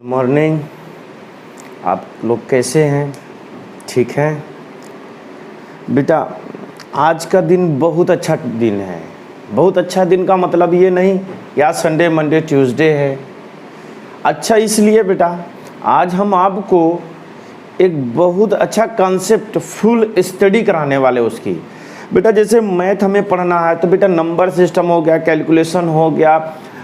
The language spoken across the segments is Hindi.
मॉर्निंग। आप लोग कैसे हैं? ठीक हैं बेटा। आज का दिन बहुत अच्छा दिन है। बहुत अच्छा दिन का मतलब ये नहीं कि आज संडे मंडे ट्यूसडे है। अच्छा इसलिए बेटा आज हम आपको एक बहुत अच्छा कॉन्सेप्ट फुल स्टडी कराने वाले उसकी। बेटा जैसे मैथ हमें पढ़ना है तो बेटा नंबर सिस्टम हो गया, कैलकुलेशन हो गया,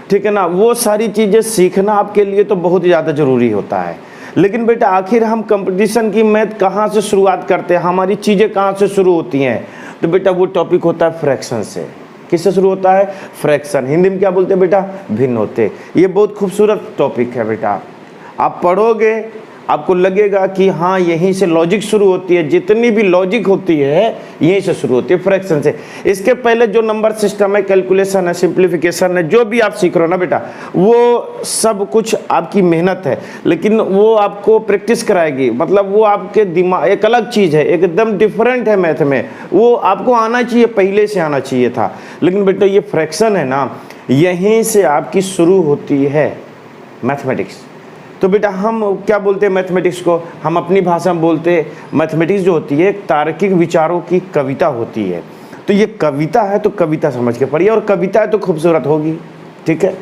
ठीक है ना। वो सारी चीज़ें सीखना आपके लिए तो बहुत ज़्यादा ज़रूरी होता है। लेकिन बेटा आखिर हम कंपटीशन की मैथ कहाँ से शुरुआत करते हैं, हमारी चीज़ें कहाँ से शुरू होती हैं? तो बेटा वो टॉपिक होता है फ्रैक्शन से। किससे शुरू होता है? फ्रैक्शन। हिंदी में क्या बोलते हैं बेटा? भिन्न होते। ये बहुत खूबसूरत टॉपिक है बेटा। आप पढ़ोगे आपको लगेगा कि हाँ यहीं से लॉजिक शुरू होती है। जितनी भी लॉजिक होती है यहीं से शुरू होती है, फ्रैक्शन से। इसके पहले जो नंबर सिस्टम है, कैलकुलेशन है, सिंप्लीफिकेशन है, जो भी आप सीख रहे हो ना बेटा, वो सब कुछ आपकी मेहनत है। लेकिन वो आपको प्रैक्टिस कराएगी, मतलब वो आपके दिमाग एक अलग चीज़ है, एकदम डिफरेंट है मैथ में। वो आपको आना चाहिए, पहले से आना चाहिए था। लेकिन बेटा ये फ्रैक्शन है ना, यहीं से आपकी शुरू होती है मैथमेटिक्स। तो बेटा हम क्या बोलते हैं मैथमेटिक्स को? हम अपनी भाषा में बोलते हैं मैथमेटिक्स जो होती है तार्किक विचारों की कविता होती है। तो ये कविता है तो कविता समझ के पढ़िए, और कविता है तो खूबसूरत होगी, ठीक है।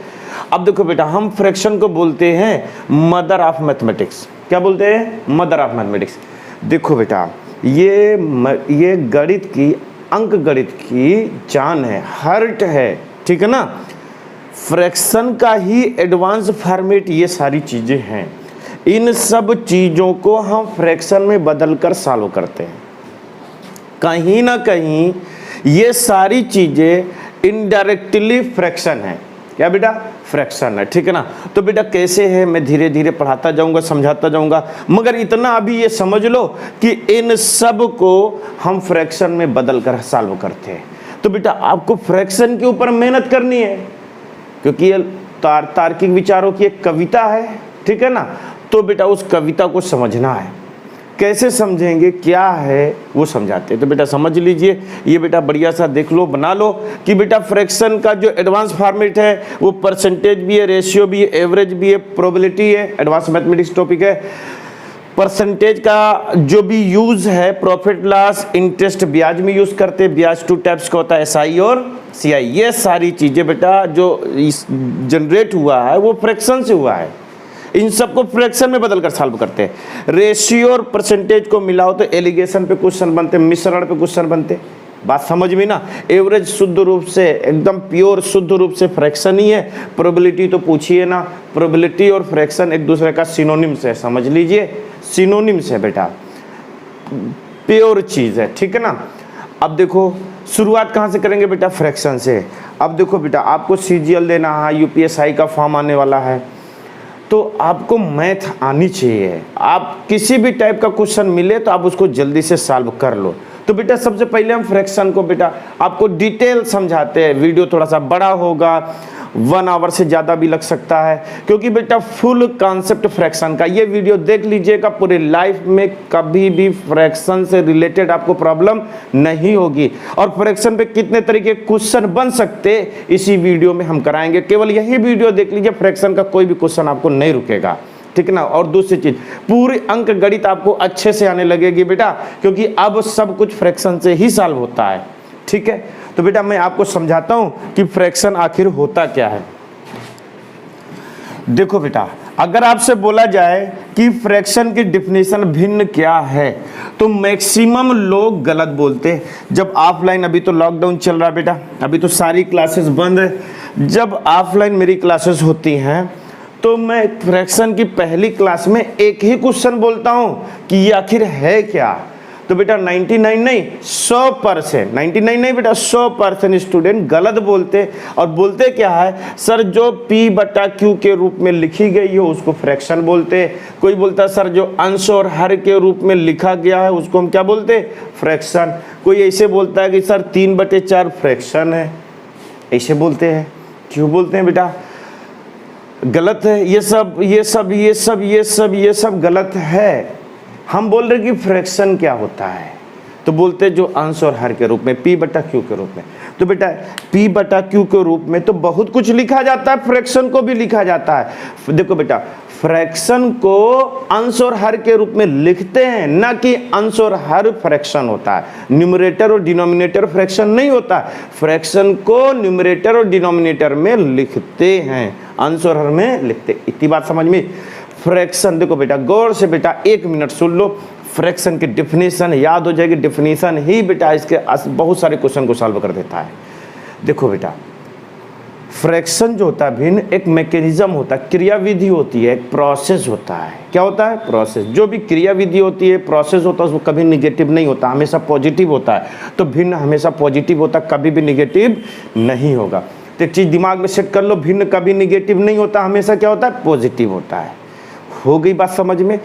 अब देखो बेटा हम फ्रैक्शन को बोलते हैं मदर ऑफ मैथमेटिक्स। क्या बोलते हैं? Mother of mathematics. देखो बेटा ये गणित की, अंक गणित की जान है, हार्ट है, ठीक है ना। फ्रैक्शन का ही एडवांस फॉर्मेट ये सारी चीज़ें हैं। इन सब चीज़ों को हम फ्रैक्शन में बदलकर सॉल्व करते हैं। कहीं ना कहीं ये सारी चीज़ें इनडायरेक्टली फ्रैक्शन है। क्या बेटा? फ्रैक्शन है, ठीक है ना। तो बेटा कैसे है मैं धीरे धीरे पढ़ाता जाऊंगा, समझाता जाऊंगा, मगर इतना अभी ये समझ लो कि इन सब को हम फ्रैक्शन में बदलकर सॉल्व करते हैं। तो बेटा आपको फ्रैक्शन के ऊपर मेहनत करनी है, क्योंकि ये तार्किक विचारों की एक कविता है, ठीक है ना। तो बेटा उस कविता को समझना है। कैसे समझेंगे, क्या है वो समझाते हैं। तो बेटा समझ लीजिए, ये बेटा बढ़िया सा देख लो, बना लो कि बेटा फ्रैक्शन का जो एडवांस फॉर्मेट है वो परसेंटेज भी है, रेशियो भी है, एवरेज भी है, प्रोबेबिलिटी है। एडवांस मैथमेटिक्स टॉपिक है। परसेंटेज का जो भी यूज है, प्रॉफिट लॉस, इंटरेस्ट, ब्याज में यूज करते हैं। ब्याज टू टाइप्स का होता है, एसआई और सीआई। ये सारी चीजें बेटा जो जनरेट हुआ है वो फ्रैक्शन से हुआ है। इन सबको फ्रैक्शन में बदलकर सॉल्व करते हैं। रेशियो और परसेंटेज को मिलाओ तो एलिगेशन पे क्वेश्चन बनते, मिश्रण पे क्वेश्चन बनते। बात समझ में ना। एवरेज शुद्ध रूप से, एकदम प्योर शुद्ध रूप से फ्रैक्शन ही है। प्रोबेबिलिटी तो पूछिए ना, प्रोबेबिलिटी और फ्रैक्शन एक दूसरे का सिनोनिम्स है, समझ लीजिए, सिनोनिम्स है बेटा, प्योर चीज है, ठीक है ना। अब देखो शुरुआत कहाँ से करेंगे बेटा? फ्रैक्शन से। अब देखो बेटा आपको सीजीएल देना है, यूपीएसआई का फॉर्म आने वाला है, तो आपको मैथ आनी चाहिए। आप किसी भी टाइप का क्वेश्चन मिले तो आप उसको जल्दी से सॉल्व कर लो। तो बेटा सबसे पहले हम फ्रैक्शन को बेटा आपको डिटेल समझाते हैं। वीडियो थोड़ा सा बड़ा होगा, 1 आवर से ज़्यादा भी लग सकता है, क्योंकि बेटा फुल कॉन्सेप्ट फ्रैक्शन का ये वीडियो देख लीजिएगा। पूरे लाइफ में कभी भी फ्रैक्शन से रिलेटेड आपको प्रॉब्लम नहीं होगी। और फ्रैक्शन पे कितने तरीके क्वेश्चन बन सकते इसी वीडियो में हम कराएंगे। केवल यही वीडियो देख लीजिए, फ्रैक्शन का कोई भी क्वेश्चन आपको नहीं रुकेगा, ठीक है ना। और दूसरी चीज, पूरी अंक गणित आपको अच्छे से आने लगेगी बेटा, क्योंकि अब सब कुछ फ्रैक्शन से ही सॉल्व होता है, ठीक है। तो बेटा मैं आपको समझाता हूं कि फ्रैक्शन आखिर होता क्या है। देखो बेटा अगर आपसे बोला जाए कि फ्रैक्शन की डिफिनेशन भिन्न क्या है, तो मैक्सिमम लोग गलत बोलते हैं। जब ऑफलाइन, अभी तो लॉकडाउन चल रहा है बेटा, अभी तो सारी क्लासेस बंद है। जब ऑफलाइन मेरी क्लासेस होती हैं तो मैं फ्रैक्शन की पहली क्लास में एक ही क्वेश्चन बोलता हूं कि ये आखिर है क्या। तो बेटा 99 नहीं 100%, 99 नहीं बेटा 100% स्टूडेंट गलत बोलते। और बोलते क्या है? सर जो P बटा Q के रूप में लिखी गई हो उसको फ्रैक्शन बोलते। कोई बोलता है सर जो अंश और हर के रूप में लिखा गया है उसको हम क्या बोलते? फ्रैक्शन। कोई ऐसे बोलता है कि सर 3/4 फ्रैक्शन है, ऐसे बोलते हैं। क्यों बोलते हैं बेटा? गलत है। ये सब गलत है। हम बोल रहे कि फ्रैक्शन क्या होता है, तो बोलते जो अंश और हर के रूप में, P बटा Q के रूप में। तो बेटा P बटा Q के रूप में तो बहुत कुछ लिखा जाता है, फ्रैक्शन को भी लिखा जाता है। देखो बेटा फ्रैक्शन को अंश और हर के रूप में लिखते हैं, ना कि अंश और हर फ्रैक्शन होता है। न्यूमरेटर और डिनोमिनेटर फ्रैक्शन नहीं होता, फ्रैक्शन को न्यूमरेटर और डिनोमिनेटर में लिखते हैं, अंश और हर में लिखते। इतनी बात समझ में। फ्रैक्शन देखो बेटा, गौर से बेटा 1 मिनट सुन लो, फ्रैक्शन की डेफिनेशन याद हो जाएगी। डेफिनेशन ही बेटा इसके बहुत सारे क्वेश्चन को सॉल्व कर देता है। देखो बेटा, फ्रैक्शन जो होता है भिन्न, एक मैकेनिज्म होता है, क्रियाविधि होती है, एक प्रोसेस होता है। क्या होता है? प्रोसेस। जो भी क्रियाविधि होती है, प्रोसेस होता है, उसको कभी निगेटिव नहीं होता, हमेशा पॉजिटिव होता है। तो भिन्न हमेशा पॉजिटिव होता है, कभी भी निगेटिव नहीं होगा। तो एक चीज़ दिमाग में सेट कर लो, भिन्न कभी निगेटिव नहीं होता, हमेशा क्या होता है? पॉजिटिव होता है। हो गई बात समझ में?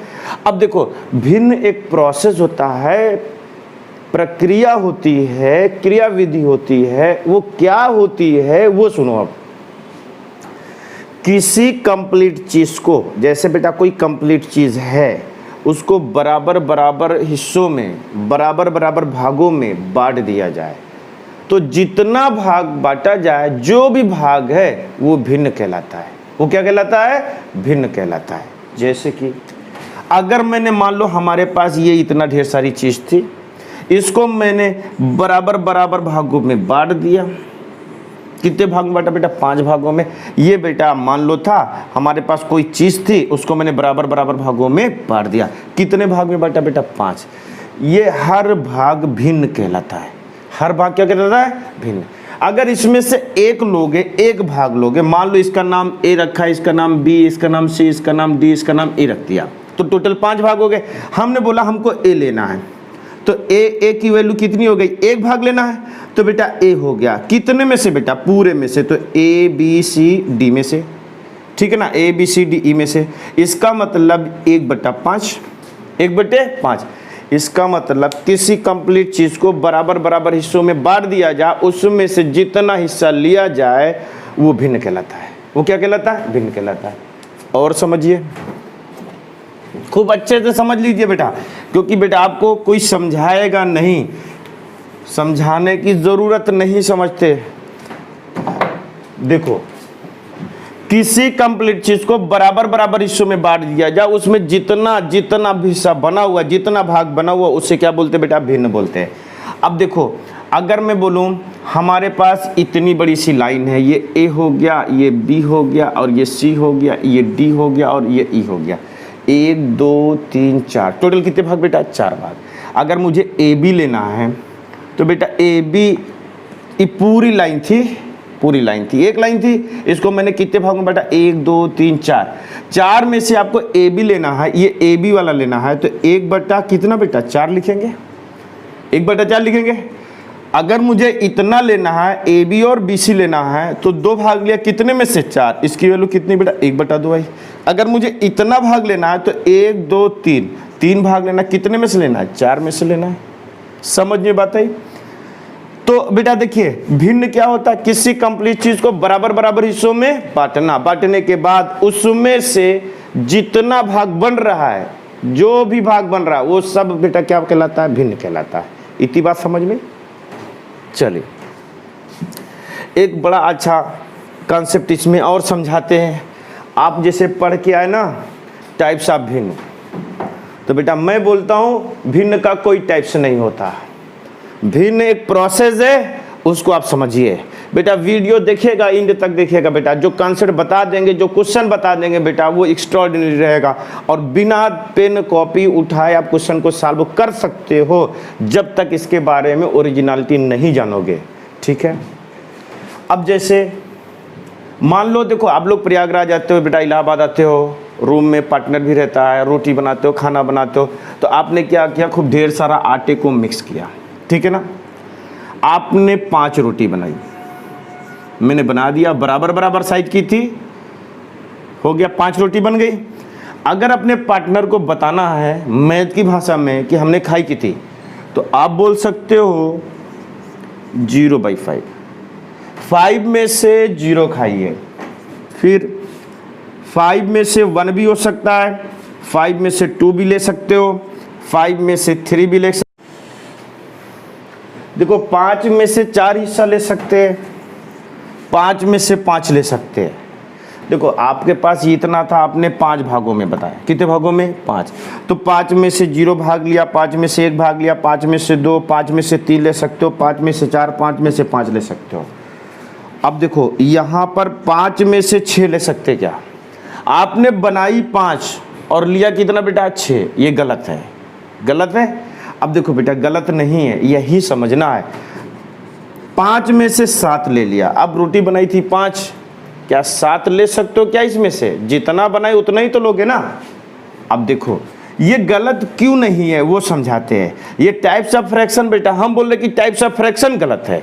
अब देखो, भिन्न एक प्रोसेस होता है, प्रक्रिया होती है, क्रियाविधि होती है। वो क्या होती है वो सुनो। अब किसी कंप्लीट चीज को, जैसे बेटा कोई कंप्लीट चीज है, उसको बराबर बराबर हिस्सों में, बराबर बराबर भागों में बांट दिया जाए, तो जितना भाग बांटा जाए, जो भी भाग है वो भिन्न कहलाता है। वो क्या कहलाता है? भिन्न कहलाता है। जैसे कि अगर मैंने मान लो हमारे पास ये इतना ढेर सारी चीज थी, इसको मैंने बराबर बराबर भागों में बांट दिया। कितने भाग में बांटा बेटा? 5 भागों में। ये बेटा मान लो था हमारे पास कोई चीज थी, उसको मैंने बराबर बराबर भागों में बांट दिया। कितने भाग में बांटा बेटा? 5। ये हर भाग भिन्न कहलाता है। हर भाग क्या कहलाता है? भिन्न। अगर इसमें से एक लोगे, एक भाग लोगे, मान लो इसका नाम ए रखा है, इसका नाम बी, इसका नाम सी, इसका नाम डी, इसका नाम ए रख दिया, तो टोटल 5 भाग हो गए। हमने बोला हमको ए लेना है, तो ए की वैल्यू कितनी हो गई? एक भाग लेना है, तो बेटा ए हो गया। कितने में से बेटा? पूरे में से। तो ए बी सी डी में से, ठीक है ना, A B C D E में से। इसका मतलब 1/5, 1/5। इसका मतलब किसी कंप्लीट चीज को बराबर बराबर हिस्सों में बांट दिया जाए, उसमें से जितना हिस्सा लिया जाए वो भिन्न कहलाता है। वो क्या कहलाता है? भिन्न कहलाता है। और समझिए, खूब अच्छे से समझ लीजिए बेटा, क्योंकि बेटा आपको कोई समझाएगा नहीं, समझाने की जरूरत नहीं समझते। देखो, किसी कंप्लीट चीज को बराबर बराबर हिस्सों में बांट दिया जाए, उसमें जितना जितना हिस्सा बना हुआ, जितना भाग बना हुआ, उससे क्या बोलते हैं बेटा? भिन्न बोलते हैं। अब देखो, अगर मैं बोलूं हमारे पास इतनी बड़ी सी लाइन है, ये ए हो गया, ये बी हो गया, और ये सी हो गया, ये डी हो गया, और ये ई हो गया। 1 2 3 4, टोटल कितने भाग बेटा? 4 भाग। अगर मुझे ए बी लेना है, तो बेटा ए बी, ये पूरी लाइन थी, पूरी लाइन थी, एक लाइन थी, इसको मैंने कितने भागों में बांटा? 1 2 3 4। 4 में से आपको ए बी लेना है, ये ए बी वाला लेना है, तो 1 कितना बेटा? 4 लिखेंगे, 1/4 लिखेंगे। अगर मुझे इतना लेना है, ए बी और बी सी लेना है, तो 2 भाग लिया, कितने में से? 4। इसकी वैल्यू कितनी बेटा? 1/2 आई। अगर मुझे इतना भाग लेना है, तो 1 2 3, 3 भाग लेना, कितने में से लेना है? 4 में से लेना है। समझ में बात आई? तो बेटा देखिए, भिन्न क्या होता है? किसी कंप्लीट चीज को बराबर बराबर हिस्सों में बांटना, बांटने के बाद उसमें से जितना भाग बन रहा है, जो भी भाग बन रहा है, वो सब बेटा क्या कहलाता है? भिन्न कहलाता है। इतनी बात समझ में? चलिए, एक बड़ा अच्छा कॉन्सेप्ट इसमें और समझाते हैं। आप जैसे पढ़ के आए ना, टाइप्स ऑफ भिन्न, तो बेटा मैं बोलता हूं भिन्न का कोई टाइप्स नहीं होता। भिन्न एक प्रोसेस है, उसको आप समझिए बेटा। वीडियो देखिएगा, एंड तक देखिएगा बेटा। जो कॉन्सेप्ट बता देंगे, जो क्वेश्चन बता देंगे बेटा, वो एक्स्ट्राऑर्डिनरी रहेगा, और बिना पेन कॉपी उठाए आप क्वेश्चन को सॉल्व कर सकते हो, जब तक इसके बारे में ओरिजिनलिटी नहीं जानोगे। ठीक है? अब जैसे मान लो, देखो आप लोग प्रयागराज आते हो बेटा, इलाहाबाद आते हो, रूम में पार्टनर भी रहता है, रोटी बनाते हो, खाना बनाते हो, तो आपने क्या किया? खूब ढेर सारा आटे को मिक्स किया, ठीक है ना। आपने 5 रोटी बनाई, मैंने बना दिया, बराबर बराबर साइज की थी, हो गया 5 रोटी बन गई। अगर अपने पार्टनर को बताना है मैथ की भाषा में कि हमने खाई की थी, तो आप बोल सकते हो 0/5। 5 में से 0 खाइए, फिर 5 में से 1 भी हो सकता है, 5 में से 2 भी ले सकते हो, 5 में से 3 भी ले सकते। देखो 5 में से 4 हिस्सा ले सकते हैं, 5 में से 5 ले सकते हैं, देखो आपके पास ये इतना था, आपने 5 भागों में बताया। कितने भागों में? 5। तो 5 में से 0 भाग लिया, 5 में से 1 भाग लिया, 5 में से 2, 5 में से 3 ले सकते हो, 5 में से 4, 5 में से 5 ले सकते हो। अब देखो यहाँ पर 5 में से 6 ले सकते क्या? आपने बनाई 5 और लिया कितना बेटा? 6। ये गलत है, गलत है। अब देखो बेटा गलत नहीं है, यही समझना है। 5 में से 7 ले लिया, अब रोटी बनाई थी 5, क्या 7 ले सकते हो क्या इसमें से? जितना बनाए उतना ही तो लोगे ना। अब देखो ये गलत क्यों नहीं है वो समझाते हैं। ये टाइप्स ऑफ फ्रैक्शन बेटा, हम बोल रहे कि टाइप्स ऑफ फ्रैक्शन गलत है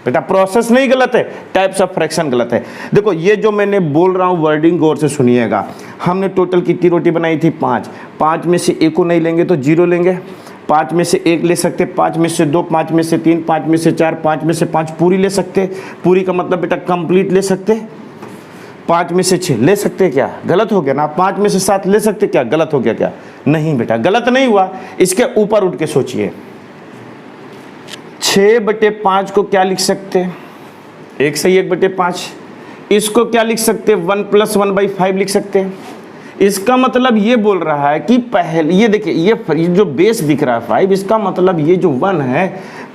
बेटा, प्रोसेस नहीं गलत है, टाइप्स ऑफ फ्रैक्शन गलत है। देखो ये जो मैंने बोल रहा हूँ वर्डिंग गौर से सुनिएगा। हमने टोटल कितनी रोटी बनाई थी? 5। 5 में से 1 को नहीं लेंगे तो 0 लेंगे, 5 में से 1 ले सकते, 5 में से 2, 5 में से 3, 5 में से 4, 5 में से 5 पूरी ले सकते। पूरी का मतलब बेटा कंप्लीट ले सकते। 5 में से 6 ले सकते क्या? गलत हो गया ना। 5 में से 7 ले सकते क्या? गलत हो गया क्या? नहीं बेटा गलत नहीं हुआ। इसके ऊपर उठ के सोचिए, 6/5 को क्या लिख सकते? 1 से 1/5। इसको क्या लिख सकते? 1 + 1/5 लिख सकते। इसका मतलब ये बोल रहा है कि पहले ये देखिए, ये जो बेस दिख रहा है 5, इसका मतलब ये जो 1 है,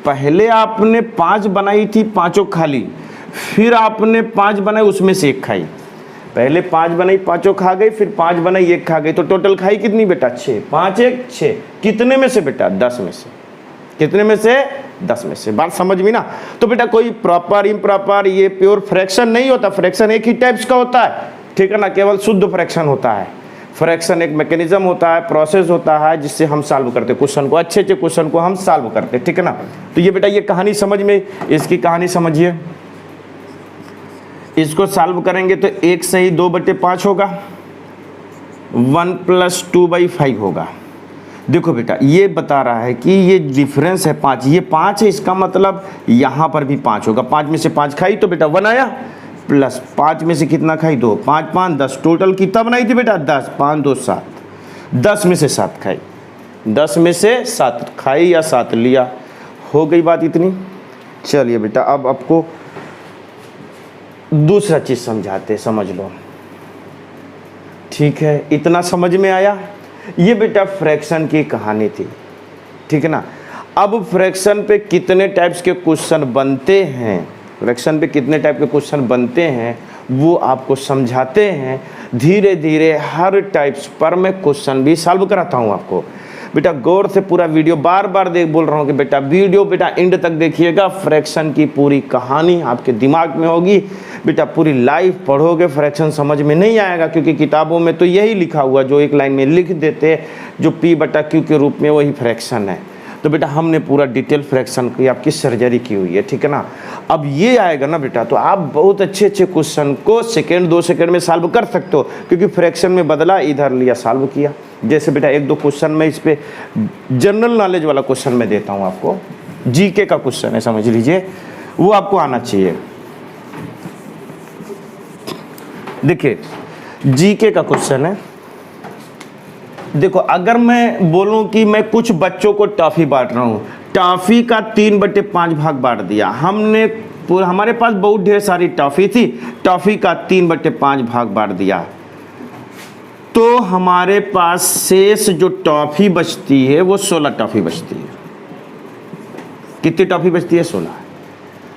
पहले आपने 5 बनाई थी, 5 खा ली, फिर आपने 5 बनाई उसमें से 1 खाई। पहले 5 बनाई, 5 खा गई, फिर 5 बनाई, 1 खा गई, तो टोटल खाई कितनी बेटा? 6। 5 1 6। कितने में से बेटा? 10 में से। कितने में से? 10 में से। बात समझ में ना? तो बेटा कोई प्रॉपर इम्प्रॉपर ये प्योर फ्रैक्शन नहीं होता। फ्रैक्शन एक ही टाइप्स का होता है, ठीक है ना, केवल शुद्ध फ्रैक्शन होता है। फ्रैक्शन एक मैकेनिज्म होता है, प्रोसेस होता है, जिससे हम सॉल्व करते हैं क्वेश्चन को, अच्छे अच्छे क्वेश्चन को हम सॉल्व करते हैं, ठीक है ना। तो ये बेटा ये कहानी समझ में, इसकी कहानी समझिए। इसको सॉल्व करेंगे तो 1 से ही 2/5 होगा, 1 + 2/5 होगा। देखो बेटा ये बता रहा है कि ये डिफरेंस है 5, ये 5 है, इसका मतलब यहाँ पर भी 5 होगा। 5 में से 5 खाई तो बेटा 1 आया, प्लस 5 में से कितना खाई? 2। 5 5 10, टोटल कितना बनाई थी बेटा? 10। 5 2 7, 10 में से 7 खाई, 10 में से 7 खाई या 7 लिया। हो गई बात इतनी। चलिए बेटा अब आपको दूसरा चीज़ समझाते, समझ लो, ठीक है। इतना समझ में आया? ये बेटा फ्रैक्शन की कहानी थी, ठीक है ना। अब फ्रैक्शन पे कितने टाइप्स के क्वेश्चन बनते हैं, फ्रैक्शन पे कितने टाइप के क्वेश्चन बनते हैं वो आपको समझाते हैं। धीरे धीरे हर टाइप्स पर मैं क्वेश्चन भी सॉल्व कराता हूँ आपको। बेटा गौर से पूरा वीडियो, बार बार बोल रहा हूँ कि बेटा वीडियो बेटा एंड तक देखिएगा। फ्रैक्शन की पूरी कहानी आपके दिमाग में होगी बेटा, पूरी लाइफ पढ़ोगे फ्रैक्शन समझ में नहीं आएगा, क्योंकि किताबों में तो यही लिखा हुआ जो एक लाइन में लिख देते हैं, जो P/Q के रूप में वही फ्रैक्शन है। तो बेटा हमने पूरा डिटेल फ्रैक्शन की आपकी सर्जरी की हुई है, ठीक है ना। अब ये आएगा ना बेटा तो आप बहुत अच्छे अच्छे क्वेश्चन को सेकेंड 2 सेकेंड में सॉल्व कर सकते हो, क्योंकि फ्रैक्शन में बदला, इधर लिया, सॉल्व किया। जैसे बेटा 1-2 क्वेश्चन में इस पे जनरल नॉलेज वाला क्वेश्चन मैं देता हूँ आपको, जीके का क्वेश्चन है, समझ लीजिए, वो आपको आना चाहिए। देखिए जीके का क्वेश्चन है। देखो अगर मैं बोलूं कि मैं कुछ बच्चों को टॉफी बांट रहा हूं, टॉफी का 3/5 भाग बांट दिया हमने, हमारे पास बहुत ढेर सारी टॉफी थी, टॉफी का 3/5 भाग बांट दिया, तो हमारे पास शेष जो टॉफी बचती है वो 16 टॉफी बचती है। कितनी टॉफी बचती है? 16।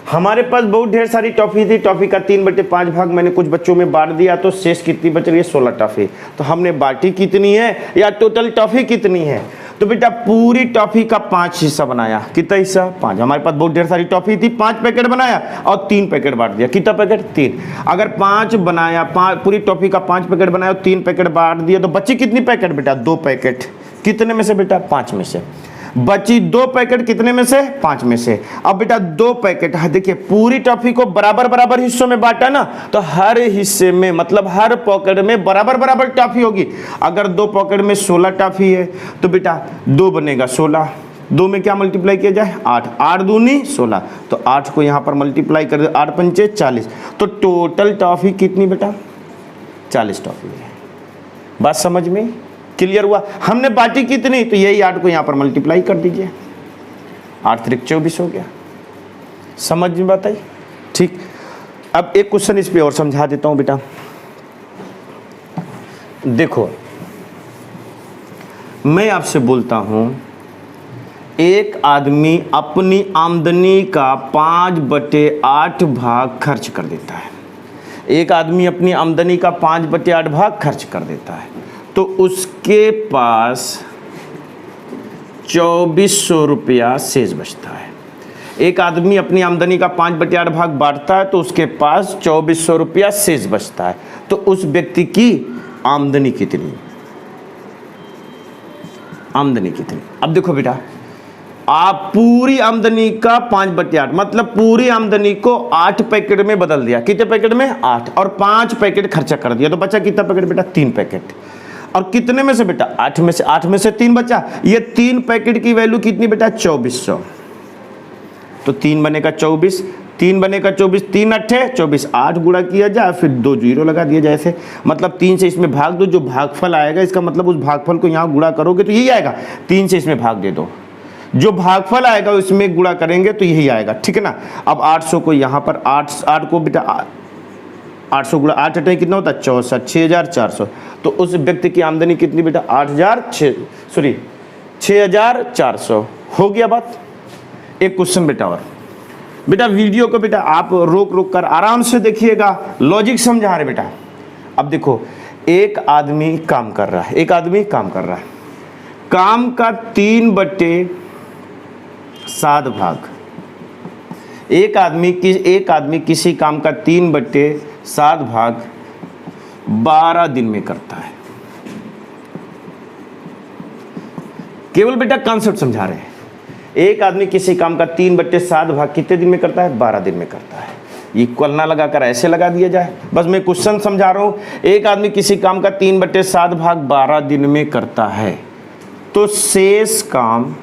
हमारे पास बहुत ढेर सारी टॉफी थी, टॉफी का 3/5 भाग मैंने कुछ बच्चों में बांट दिया, तो शेष कितनी बच रही है? 16 टॉफी। तो हमने बांटी कितनी है या टोटल टॉफी कितनी है? तो बेटा पूरी टॉफी का 5 हिस्सा बनाया। कितना हिस्सा? 5। हमारे पास बहुत ढेर सारी टॉफी थी, 5 पैकेट बनाया और 3 पैकेट बांट दिया। कितना पैकेट? 3। अगर 5 बनाया, पूरी टॉफी का 5 पैकेट बनाया और 3 पैकेट बांट दिया, तो बची कितनी पैकेट बेटा? 2 पैकेट। कितने में से बेटा? 5 में से। बची 2 पैकेट कितने में से? 5 में से। अब बेटा 2 पैकेट, देखिए पूरी टॉफी को बराबर बराबर हिस्सों में बांटा ना, तो हर हिस्से में मतलब हर पॉकेट में बराबर बराबर टॉफी होगी। अगर 2 पॉकेट में 16 टॉफी है तो बेटा 2 बनेगा 16, 2 में क्या मल्टीप्लाई किया जाए? 8, 8 दूनी 16, तो 8 को यहाँ पर मल्टीप्लाई कर दे, 8 पंचे 40, तो टोटल टॉफी कितनी बेटा? 40 टॉफी है। बात समझ में क्लियर हुआ? हमने बांटी कितनी, तो यही 8 को यहाँ पर मल्टीप्लाई कर दीजिए, 8 3 24 हो गया। समझ में बात आई? ठीक। अब एक क्वेश्चन इस पे और समझा देता हूँ बेटा, देखो मैं आपसे बोलता हूं, एक आदमी अपनी आमदनी का 5/8 भाग खर्च कर देता है। एक आदमी अपनी आमदनी का 5/8 भाग खर्च कर देता है, तो उसके पास 2400 रुपया शेष बचता है। एक आदमी अपनी आमदनी का 5/8 भाग बांटता है, तो उसके पास 2400 रुपया शेष बचता है। तो उस व्यक्ति की आमदनी कितनी? आमदनी कितनी? अब देखो बेटा, आप पूरी आमदनी का 5/8 मतलब पूरी आमदनी को 8 पैकेट में बदल दिया। कितने पैकेट में? 8, और 5 पैकेट खर्चा कर दिया, तो बचा कितना पैकेट बेटा? 3 पैकेट। और कितने में से बेटा? 8 में से 3 बचा। ये 3 पैकेट की वैल्यू कितनी बेटा? 2400। तो 3 बनेगा 24, 3 बनेगा 24, 3 8 24, 8 गुणा किया जाए, फिर 2 जीरो लगा दिया जाए ऐसे, मतलब 3 से इसमें भाग दो, जो भागफल आएगा इसका मतलब उस भागफल को यहाँ गुणा करोगे तो यही आएगा। 3 से इसमें भाग दे दो, जो भागफल आएगा उसमें गुणा करेंगे तो यही आएगा, ठीक है ना। अब 800 को यहाँ पर 8 को बेटा 800 गुणा 8 8 कितना होता है? 64, 6400। तो उस व्यक्ति की आमदनी कितनी बेटा? 6400 हो गया बात। एक क्वेश्चन बेटा और, बेटा वीडियो को बेटा आप रोक रोक कर आराम से देखिएगा, लॉजिक समझा रहे बेटा। अब देखो, एक आदमी काम कर रहा है, एक आदमी काम कर रहा है, काम का 3/7 भाग, एक आदमी किसी काम का 3/7 भाग 12 दिन में करता है। केवल बेटा कॉन्सेप्ट समझा रहे हैं। एक आदमी किसी काम का 3/7 भाग कितने दिन में करता है? 12 दिन में करता है। इक्वल ना लगाकर ऐसे लगा दिया जाए, बस मैं क्वेश्चन समझा रहा हूं। एक आदमी किसी काम का 3/7 भाग 12 दिन में करता है, तो शेष काम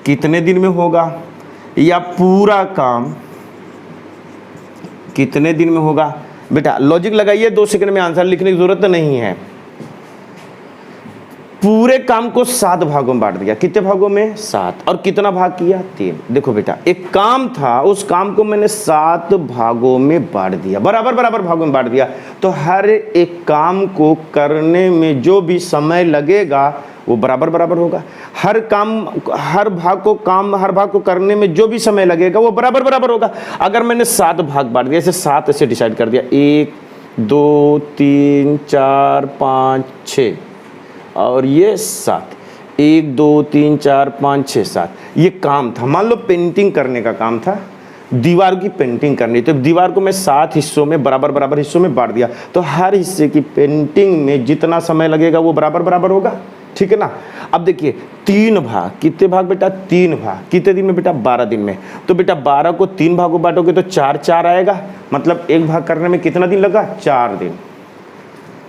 कितने दिन में होगा, या पूरा काम कितने दिन में होगा? बेटा लॉजिक लगाइए, 2 सेकंड में आंसर लिखने की जरूरत नहीं है। पूरे काम को 7 भागों में बांट दिया। कितने भागों में? 7। और कितना भाग किया? 3। देखो बेटा, एक काम था, उस काम को मैंने 7 भागों में बांट दिया, बराबर बराबर भागों में बांट दिया। तो हर एक काम को करने में जो भी समय लगेगा वो बराबर बराबर होगा। हर भाग को करने में जो भी समय लगेगा वो बराबर बराबर होगा। अगर मैंने 7 भाग बांट दिया, ऐसे 7 ऐसे डिसाइड कर दिया, 1 2 3 4 5 6 और ये 7, 1 2 3 4 5 6 7, ये काम था। मान लो पेंटिंग करने का काम था, दीवार की पेंटिंग करनी, तो दीवार को मैं 7 हिस्सों में बराबर बराबर हिस्सों में बांट दिया। तो हर हिस्से की पेंटिंग में जितना समय लगेगा वो बराबर बराबर होगा, ठीक है ना। अब देखिए 3 भाग, कितने भाग बेटा? 3 भाग, कितने दिन में बेटा? 12 दिन में। तो बेटा 12 को 3 भागों बांटोगे तो 4 4 आएगा, मतलब एक भाग करने में कितना दिन लगा? 4 दिन।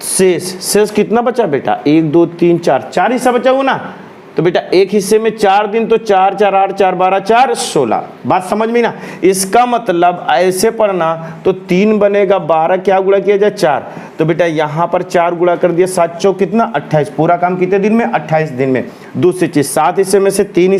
शेष कितना बचा बेटा? 1 2 3 4, 4 हिस्सा बचा हुआ ना। तो बेटा एक हिस्से में 4 दिन, तो 4 4 8 4 12 4 16। बात समझ में ना। इसका मतलब ऐसे पढ़ना, तो 3 बनेगा, 12 क्या गुणा किया जाए? 4। तो बेटा यहाँ पर 4 गुणा कर दिया, 7 चौक कितना? 28। पूरा काम कितने दिन में? 28 दिन में। दूसरी चीज, 7 हिस्से में से 3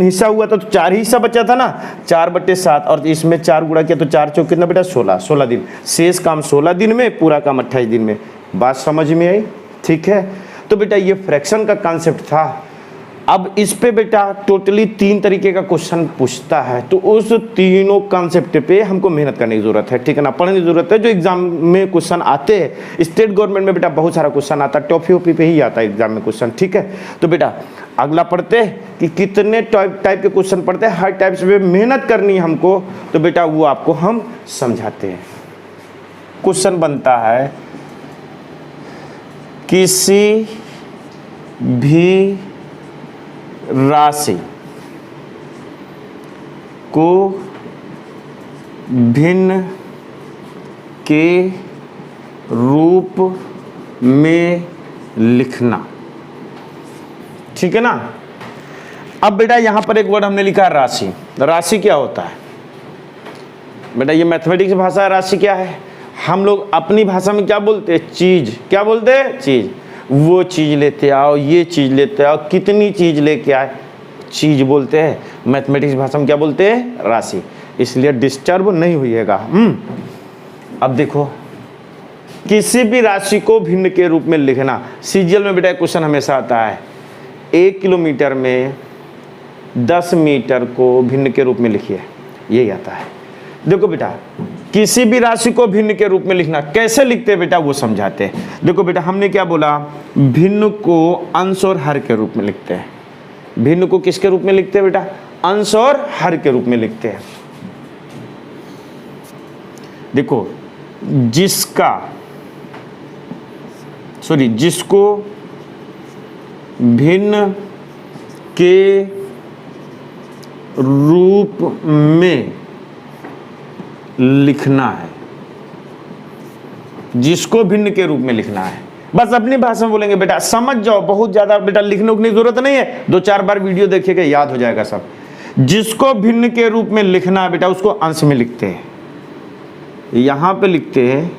हिस्सा हुआ था, तो 4 हिस्सा बचा था ना, 4/7, और इसमें 4 गुणा किया तो 4 चौक कितना बेटा? 16 दिन। शेष काम 16 दिन में, पूरा काम 28 दिन में। बात समझ में आई? ठीक है। तो बेटा ये फ्रैक्शन का कॉन्सेप्ट था। अब इस पे बेटा टोटली 3 तरीके का क्वेश्चन पूछता है, तो उस तीनों कॉन्सेप्ट पे हमको मेहनत करने की जरूरत है, ठीक है ना, पढ़ने की जरूरत है। जो एग्जाम में क्वेश्चन आते हैं, स्टेट गवर्नमेंट में बेटा बहुत सारा क्वेश्चन आता है, टॉफी ओपी पे ही आता है एग्जाम में क्वेश्चन, ठीक है। तो बेटा अगला पढ़ते हैं कि कितने टाइप के क्वेश्चन पढ़ते हैं, हर टाइप से मेहनत करनी है हमको, तो बेटा वो आपको हम समझाते हैं। क्वेश्चन बनता है, किसी भी राशि को भिन्न के रूप में लिखना, ठीक है ना। अब बेटा यहां पर एक वर्ड हमने लिखा है राशि। राशि क्या होता है बेटा? ये मैथमेटिक्स भाषा है। राशि क्या है? हम लोग अपनी भाषा में क्या बोलते हैं? चीज। क्या बोलते हैं? चीज। वो चीज लेते आओ, ये चीज लेते आओ, कितनी चीज लेके आए, चीज बोलते हैं। मैथमेटिक्स भाषा में क्या बोलते हैं? राशि। इसलिए डिस्टर्ब नहीं होइएगा। अब देखो किसी भी राशि को भिन्न के रूप में लिखना। सीजीएल में बेटा क्वेश्चन हमेशा आता है, 1 किलोमीटर में 10 मीटर को भिन्न के रूप में लिखिए, यही आता है। देखो बेटा, किसी भी राशि को भिन्न के रूप में लिखना कैसे लिखते हैं बेटा, वो समझाते हैं। देखो बेटा, हमने क्या बोला, भिन्न को अंश और हर के रूप में लिखते हैं। भिन्न को किसके रूप में लिखते हैं बेटा, अंश और हर के रूप में लिखते हैं। देखो, जिसको भिन्न के रूप में लिखना है, जिसको भिन्न के रूप में लिखना है, बस अपनी भाषा में बोलेंगे बेटा, समझ जाओ, बहुत ज्यादा बेटा लिखने की जरूरत नहीं है, 2-4 बार वीडियो देखेगा याद हो जाएगा सब। जिसको भिन्न के रूप में लिखना है बेटा, उसको अंश में लिखते हैं। यहां पे लिखते हैं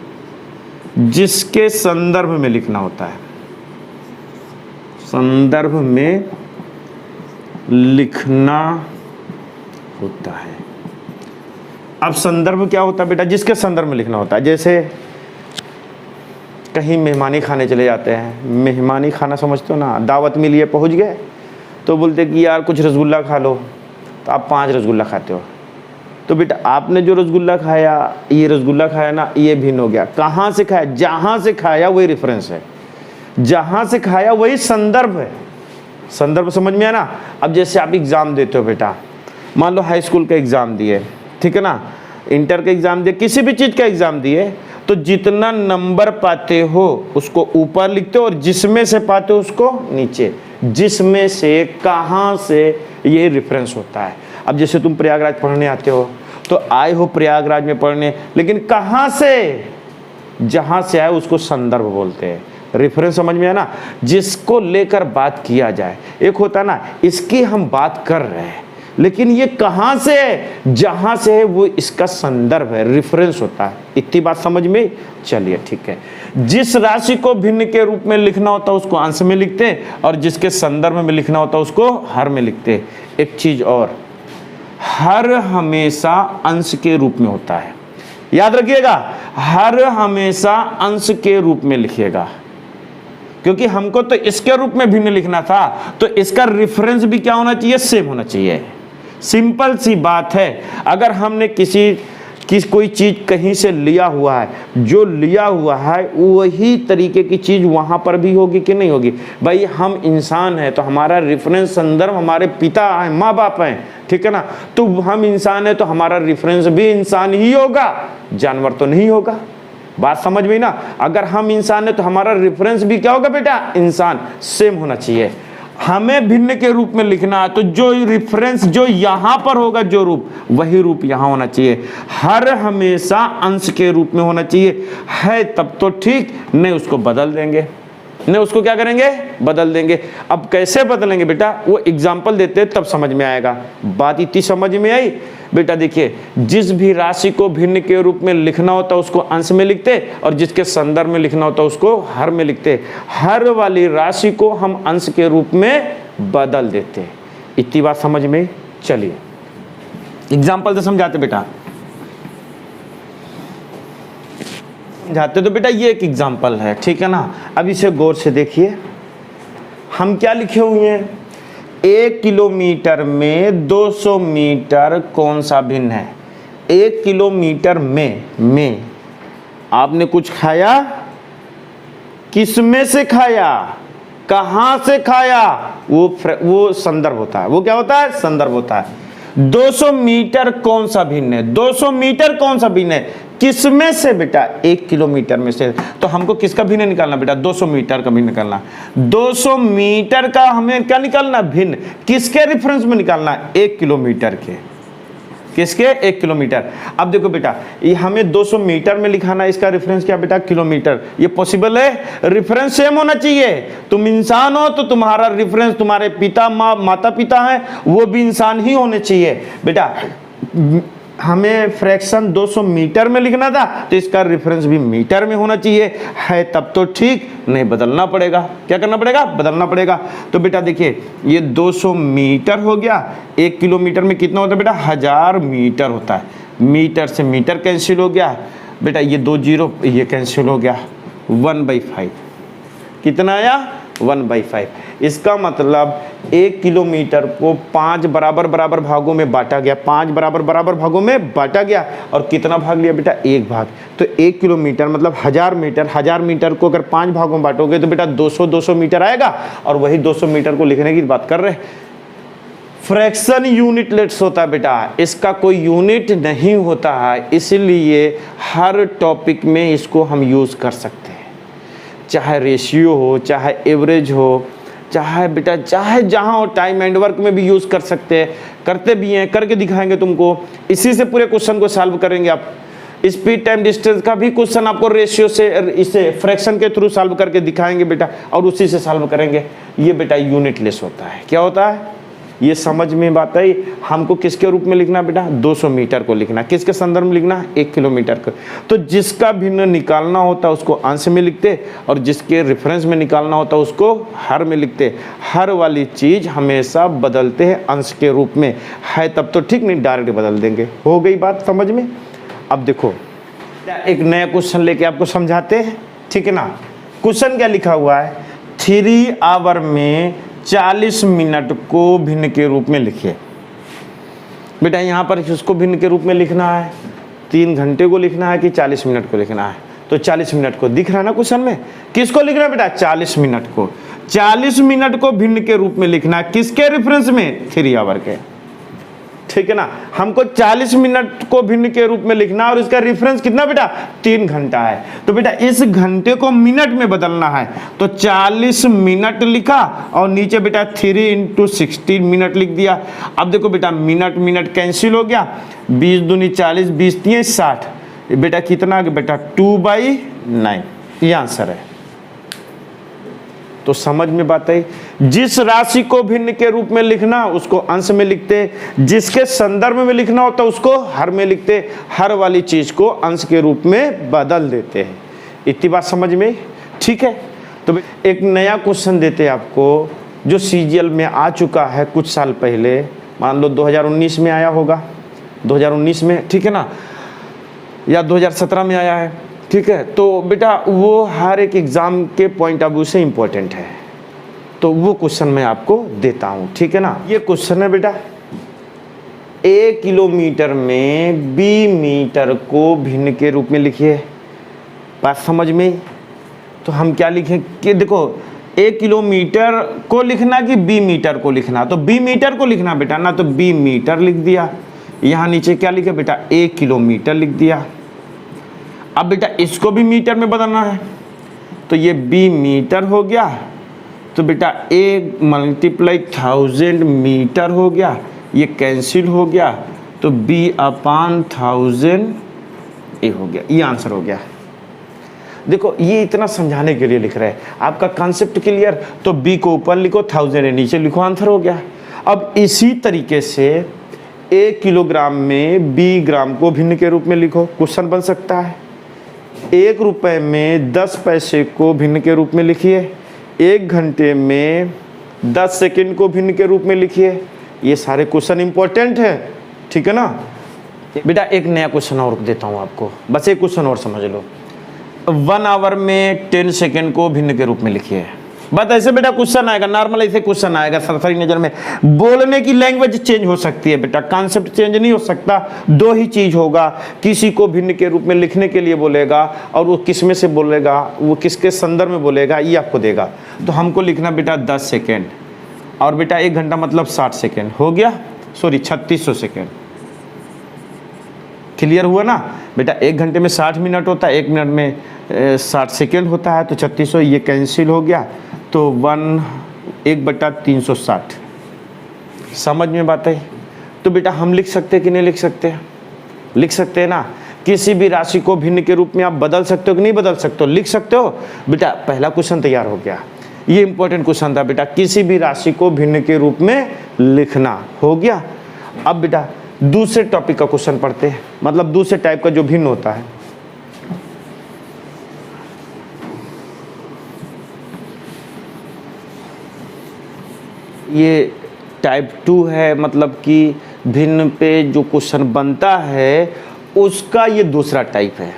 जिसके संदर्भ में लिखना होता है, संदर्भ में लिखना होता है। अब संदर्भ क्या होता है बेटा, जिसके संदर्भ में लिखना होता है। जैसे कहीं मेहमानी खाने चले जाते हैं, मेहमानी खाना समझते हो ना, दावत में लिए पहुंच गए तो बोलते कि यार कुछ रसगुल्ला खा लो, तो आप 5 रसगुल्ला खाते हो। तो बेटा आपने जो रसगुल्ला खाया, ये रसगुल्ला खाया ना, ये भिन्न हो गया। कहाँ से खाया, जहाँ से खाया वही रेफरेंस है, जहाँ से खाया वही संदर्भ है। संदर्भ समझ में आया ना। अब जैसे आप एग्ज़ाम देते हो बेटा, मान लो हाई स्कूल का एग्ज़ाम दिए, ठीक है ना, इंटर का एग्ज़ाम दिए, किसी भी चीज़ का एग्ज़ाम दिए, तो जितना नंबर पाते हो उसको ऊपर लिखते हो और जिसमें से पाते हो उसको नीचे। जिसमें से, कहाँ से, ये रेफरेंस होता है। अब जैसे तुम प्रयागराज पढ़ने आते हो तो आए हो प्रयागराज में पढ़ने, लेकिन कहाँ से, जहाँ से आए उसको संदर्भ बोलते हैं। रेफरेंस समझ में आया ना, जिसको लेकर बात किया जाए। एक होता ना, इसकी हम बात कर रहे हैं लेकिन ये कहाँ से है, जहाँ से है वो इसका संदर्भ है, रेफरेंस होता है। इतनी बात समझ में, चलिए ठीक है। जिस राशि को भिन्न के रूप में लिखना होता है उसको अंश में लिखते हैं और जिसके संदर्भ में लिखना होता है उसको हर में लिखते हैं। एक चीज और, हर हमेशा अंश के रूप में होता है, याद रखिएगा, हर हमेशा अंश के रूप में लिखिएगा, क्योंकि हमको तो इसके रूप में भिन्न लिखना था, तो इसका रेफरेंस भी क्या होना चाहिए, सेम होना चाहिए। सिंपल सी बात है। अगर हमने कोई चीज कहीं से लिया हुआ है, जो लिया हुआ है वही तरीके की चीज वहां पर भी होगी कि नहीं होगी। भाई हम इंसान हैं तो हमारा रेफरेंस संदर्भ हमारे पिता हैं, माँ बाप हैं, ठीक है ना। तो हम इंसान हैं तो हमारा रेफरेंस भी इंसान ही होगा, जानवर तो नहीं होगा। बात समझ में ना। अगर हम इंसान हैं तो हमारा रेफरेंस भी क्या होगा बेटा, इंसान, सेम होना चाहिए। हमें भिन्न के रूप में लिखना है तो जो रेफरेंस जो यहां पर होगा, जो रूप, वही रूप यहां होना चाहिए। हर हमेशा अंश के रूप में होना चाहिए। है तब तो ठीक, नहीं उसको बदल देंगे, नहीं उसको क्या करेंगे, बदल देंगे। अब कैसे बदलेंगे बेटा, वो एग्जाम्पल देते तब समझ में आएगा। बात इतनी समझ में आई बेटा। देखिए, जिस भी राशि को भिन्न के रूप में लिखना होता है उसको अंश में लिखते और जिसके संदर्भ में लिखना होता है उसको हर में लिखते। हर वाली राशि को हम अंश के रूप में बदल देते। इतनी बात समझ में। चलिए एग्जाम्पल से समझाते बेटा, जाते तो बेटा ये एक एग्जाम्पल है, ठीक है ना। अब इसे गौर से देखिए, हम क्या लिखे हुए हैं, 1 किलोमीटर में 200 मीटर कौन सा भिन्न है। 1 किलोमीटर में आपने कुछ खाया, किसमें से खाया, कहां से खाया, वो संदर्भ होता है। वो क्या होता है, संदर्भ होता है। 200 मीटर कौन सा भिन्न है, 200 मीटर कौन सा भिन्न है, किसमें से बेटा, 1 किलोमीटर में से। तो हमको किसका भिन्न निकालना बेटा, 200 मीटर का भिन्न निकालना। 200 मीटर का हमें क्या निकालना, भिन्न, किसके रेफरेंस में निकालना, 1 किलोमीटर के, किसके, 1 किलोमीटर। अब देखो बेटा, ये हमें 200 मीटर में लिखाना, इसका रेफरेंस क्या बेटा, किलोमीटर। ये पॉसिबल है, रेफरेंस सेम होना चाहिए। तुम इंसान हो तो तुम्हारा रेफरेंस, तुम्हारे पिता माता पिता हैं वो भी इंसान ही होने चाहिए बेटा। हमें फ्रैक्शन 200 मीटर में लिखना था तो इसका रेफरेंस भी मीटर में होना चाहिए। है तब तो ठीक, नहीं बदलना पड़ेगा। क्या करना पड़ेगा, बदलना पड़ेगा। तो बेटा देखिए, ये 200 मीटर हो गया, 1 किलोमीटर में कितना होता है बेटा, 1000 मीटर होता है। मीटर से मीटर कैंसिल हो गया बेटा, ये 2 जीरो ये कैंसिल हो गया, 1/5। कितना आया? 1/5। इसका मतलब 1 किलोमीटर को 5 बराबर बराबर भागों में बांटा गया, 5 बराबर बराबर भागों में बांटा गया, और कितना भाग लिया बेटा? 1 भाग। तो 1 किलोमीटर मतलब 1000 मीटर, 1000 मीटर को अगर 5 भागों में बांटोगे तो बेटा 200 मीटर आएगा, और वही 200 मीटर को लिखने की बात कर रहे हैं। फ्रैक्शन यूनिट लेट्स होता है बेटा, इसका कोई यूनिट नहीं होता है, इसलिए हर टॉपिक में इसको हम यूज़ कर सकते हैं, चाहे रेशियो हो, चाहे एवरेज हो, चाहे बेटा चाहे जहाँ हो, टाइम एंड वर्क में भी यूज़ कर सकते हैं, करते भी हैं, करके दिखाएंगे तुमको। इसी से पूरे क्वेश्चन को सॉल्व करेंगे आप। स्पीड टाइम डिस्टेंस का भी क्वेश्चन आपको रेशियो से, इसे फ्रैक्शन के थ्रू सॉल्व करके दिखाएंगे बेटा, और उसी से सॉल्व करेंगे। ये बेटा यूनिट लेस होता है। क्या होता है? ये समझ में बात आई। हमको किसके रूप में लिखना बेटा? 200 मीटर को लिखना। किसके संदर्भ में लिखना? 1 किलोमीटर को। तो जिसका भिन्न निकालना होता है उसको अंश में लिखते, और जिसके रेफरेंस में निकालना होता है उसको हर में लिखते। हर वाली चीज़ हमेशा बदलते हैं अंश के रूप में, है तब तो ठीक, नहीं डायरेक्ट बदल देंगे। हो गई बात समझ में? अब देखो एक नया क्वेश्चन लेके आपको समझाते हैं, ठीक है ना। क्वेश्चन क्या लिखा हुआ है? 3 आवर में 40 मिनट को भिन्न के रूप में लिखिए। बेटा यहाँ पर उसको भिन्न के रूप में लिखना है, 3 घंटे को लिखना है कि 40 मिनट को लिखना है? तो 40 मिनट को दिख रहा है ना क्वेश्चन में। किसको लिखना है बेटा? 40 मिनट को। 40 मिनट को भिन्न के रूप में लिखना है, किसके रेफरेंस में? 3 आवर के, ठीक है ना। हमको 40 मिनट को भिन्न के रूप में लिखना है, और इसका रेफरेंस कितना बेटा? 3 घंटा है। तो बेटा इस घंटे को मिनट में बदलना है, तो 40 मिनट लिखा, और नीचे बेटा 3 × 60 मिनट लिख दिया। अब देखो बेटा मिनट मिनट कैंसिल हो गया, 20 दूनी 40, 20 3 60, बेटा कितना आ गया बेटा? 2/9। ये आंसर है। तो समझ में बात आई। जिस राशि को भिन्न के रूप में लिखना उसको अंश में लिखते, जिसके संदर्भ में लिखना होता उसको हर में लिखते, हर वाली चीज को अंश के रूप में बदल देते हैं। इतनी बात समझ में? ठीक है। तो एक नया क्वेश्चन देते हैं आपको, जो सीजीएल में आ चुका है कुछ साल पहले, मान लो 2019 में आया होगा, 2019 में, ठीक है ना, या 2017 में आया है, ठीक है। तो बेटा वो हर एक एग्जाम के पॉइंट ऑफ व्यू से इम्पोर्टेंट है, तो वो क्वेश्चन मैं आपको देता हूँ, ठीक है ना। ये क्वेश्चन है बेटा, 1 किलोमीटर में बी मीटर को भिन्न के रूप में लिखिए। बात समझ में? तो हम क्या लिखें कि देखो 1 किलोमीटर को लिखना कि बी मीटर को लिखना? तो बी मीटर को लिखना बेटा ना, तो बी मीटर लिख दिया। यहाँ नीचे क्या लिखे बेटा? 1 किलोमीटर लिख दिया। अब बेटा इसको भी मीटर में बदलना है, तो ये बी मीटर हो गया, तो बेटा 1 × 1000 मीटर हो गया, ये कैंसिल हो गया, तो b/1000 ये हो गया। ये आंसर हो गया। देखो ये इतना समझाने के लिए लिख रहे हैं, आपका कॉन्सेप्ट क्लियर। तो b को ऊपर लिखो, 1000 नीचे लिखो, आंसर हो गया। अब इसी तरीके से 1 किलोग्राम में b ग्राम को भिन्न के रूप में लिखो, क्वेश्चन बन सकता है। 1 रुपए में 10 पैसे को भिन्न के रूप में लिखिए। 1 घंटे में 10 सेकंड को भिन्न के रूप में लिखिए। ये सारे क्वेश्चन इंपॉर्टेंट है, ठीक है ना। बेटा एक नया क्वेश्चन और देता हूँ आपको, बस एक क्वेश्चन और समझ लो। 1 आवर में 10 सेकंड को भिन्न के रूप में लिखिए। बस ऐसे बेटा क्वेश्चन आएगा, नॉर्मल ऐसे क्वेश्चन आएगा सरसरी नजर में। बोलने की लैंग्वेज चेंज हो सकती है बेटा, कॉन्सेप्ट चेंज नहीं हो सकता। 2 ही चीज होगा, किसी को भिन्न के रूप में लिखने के लिए बोलेगा, और वो किस में से बोलेगा, वो किसके संदर्भ में बोलेगा, ये आपको देगा। तो हमको लिखना बेटा 10 सेकेंड, और बेटा 1 घंटा मतलब 60 सेकेंड हो गया, सॉरी 3600 सेकेंड। क्लियर हुआ ना बेटा? 1 घंटे में 60 मिनट होता है, 1 मिनट में 60 सेकेंड होता है, तो 3600 ये कैंसिल हो गया, तो 1/360। समझ में बात है? तो बेटा हम लिख सकते हैं कि नहीं लिख सकते? लिख सकते हैं ना। किसी भी राशि को भिन्न के रूप में आप बदल सकते हो कि नहीं बदल सकते हो? लिख सकते हो बेटा। पहला क्वेश्चन तैयार हो गया, ये इंपॉर्टेंट क्वेश्चन था बेटा, किसी भी राशि को भिन्न के रूप में लिखना हो गया। अब बेटा दूसरे टॉपिक का क्वेश्चन पढ़ते हैं, मतलब दूसरे टाइप का जो भिन्न होता है। ये टाइप 2 है, मतलब कि भिन्न पे जो क्वेश्चन बनता है उसका ये दूसरा टाइप है।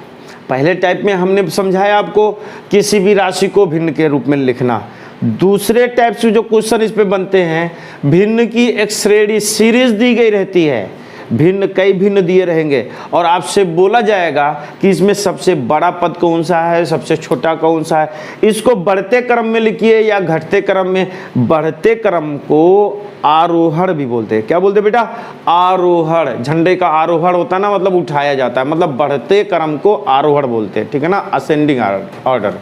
पहले टाइप में हमने समझाया आपको किसी भी राशि को भिन्न के रूप में लिखना। दूसरे टाइप से जो क्वेश्चन इस पे बनते हैं, भिन्न की एक श्रेणी सीरीज दी गई रहती है, भिन्न कई भिन्न दिए रहेंगे और आपसे बोला जाएगा कि इसमें सबसे बड़ा पद कौन सा है, सबसे छोटा कौन सा है। इसको बढ़ते क्रम में लिखिए या घटते क्रम में। बढ़ते क्रम को आरोहण भी बोलते हैं। क्या बोलते हैं बेटा? आरोहण। झंडे का आरोहण होता है ना, मतलब उठाया जाता है, मतलब बढ़ते क्रम को आरोहण बोलते हैं, ठीक है ना, असेंडिंग ऑर्डर।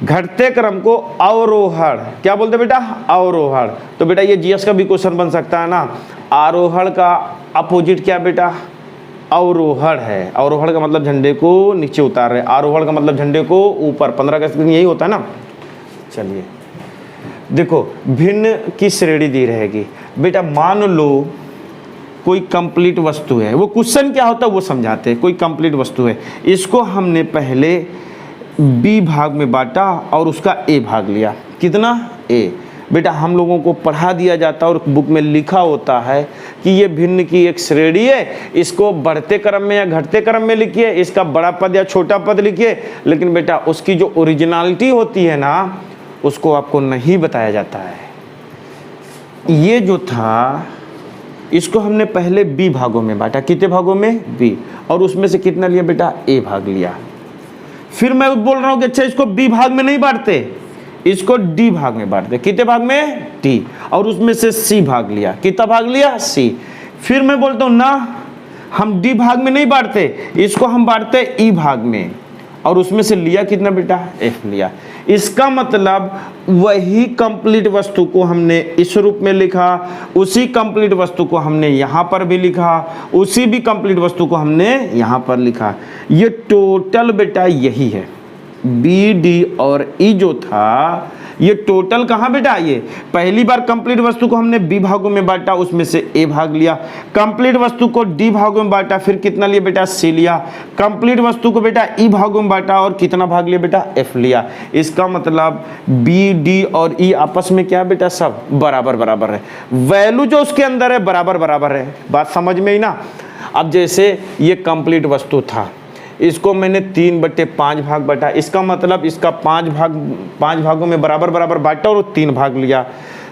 घटते क्रम को अवरोहण। क्या बोलते हैं बेटा? अवरोहण। तो बेटा ये जीएस का भी क्वेश्चन बन सकता है ना। आरोहण का अपोजिट क्या बेटा? अवरोहण है। अवरोहण का मतलब झंडे को नीचे उतार रहे, आरोहण का मतलब झंडे को ऊपर। 15 अगस्त के दिन यही होता है ना। चलिए देखो, भिन्न की श्रेणी दी रहेगी बेटा। मान लो कोई कंप्लीट वस्तु है, वो क्वेश्चन क्या होता है वो समझाते हैं। कोई कंप्लीट वस्तु है, इसको हमने पहले बी भाग में बांटा और उसका ए भाग लिया। कितना? ए। बेटा हम लोगों को पढ़ा दिया जाता है और बुक में लिखा होता है कि ये भिन्न की एक श्रेणी है, इसको बढ़ते क्रम में या घटते क्रम में लिखिए, इसका बड़ा पद या छोटा पद लिखिए। लेकिन बेटा उसकी जो ओरिजिनलिटी होती है ना, उसको आपको नहीं बताया जाता है। ये जो था, इसको हमने पहले बी भागों में बांटा। कितने भागों में? बी। और उसमें से कितना लिया बेटा? ए भाग लिया। फिर मैं बोल रहा हूं कि अच्छा इसको बी भाग में नहीं बांटते, इसको डी भाग में बांटते। कितने भाग में? डी। और उसमें से सी भाग लिया। कितना भाग लिया? सी। फिर मैं बोलता हूं ना, हम डी भाग में नहीं बांटते, इसको हम बांटते ई भाग में। और उसमें से लिया कितना बेटा? एफ लिया। इसका मतलब वही कंप्लीट वस्तु को हमने इस रूप में लिखा, उसी कंप्लीट वस्तु को हमने यहाँ पर भी लिखा, उसी भी कंप्लीट वस्तु को हमने यहाँ पर लिखा। ये टोटल बेटा यही है। बी डी और ई जो था, ये टोटल कहाँ बेटा? ये पहली बार कंप्लीट वस्तु को हमने बी भागों में बांटा, उसमें से ए भाग लिया। कंप्लीट वस्तु को डी भागों में बांटा, फिर कितना लिया बेटा? सी लिया। कंप्लीट वस्तु को बेटा ई भागों में बांटा और कितना भाग लिया बेटा? एफ लिया। इसका मतलब बी डी और ई आपस में क्या बेटा? सब बराबर बराबर है। वैल्यू जो उसके अंदर है बराबर बराबर है। बात समझ में ही ना। अब जैसे ये कंप्लीट वस्तु था, इसको मैंने 3/5 भाग बांटा, इसका मतलब इसका 5 भागों में बराबर बराबर बांटा और 3 भाग लिया।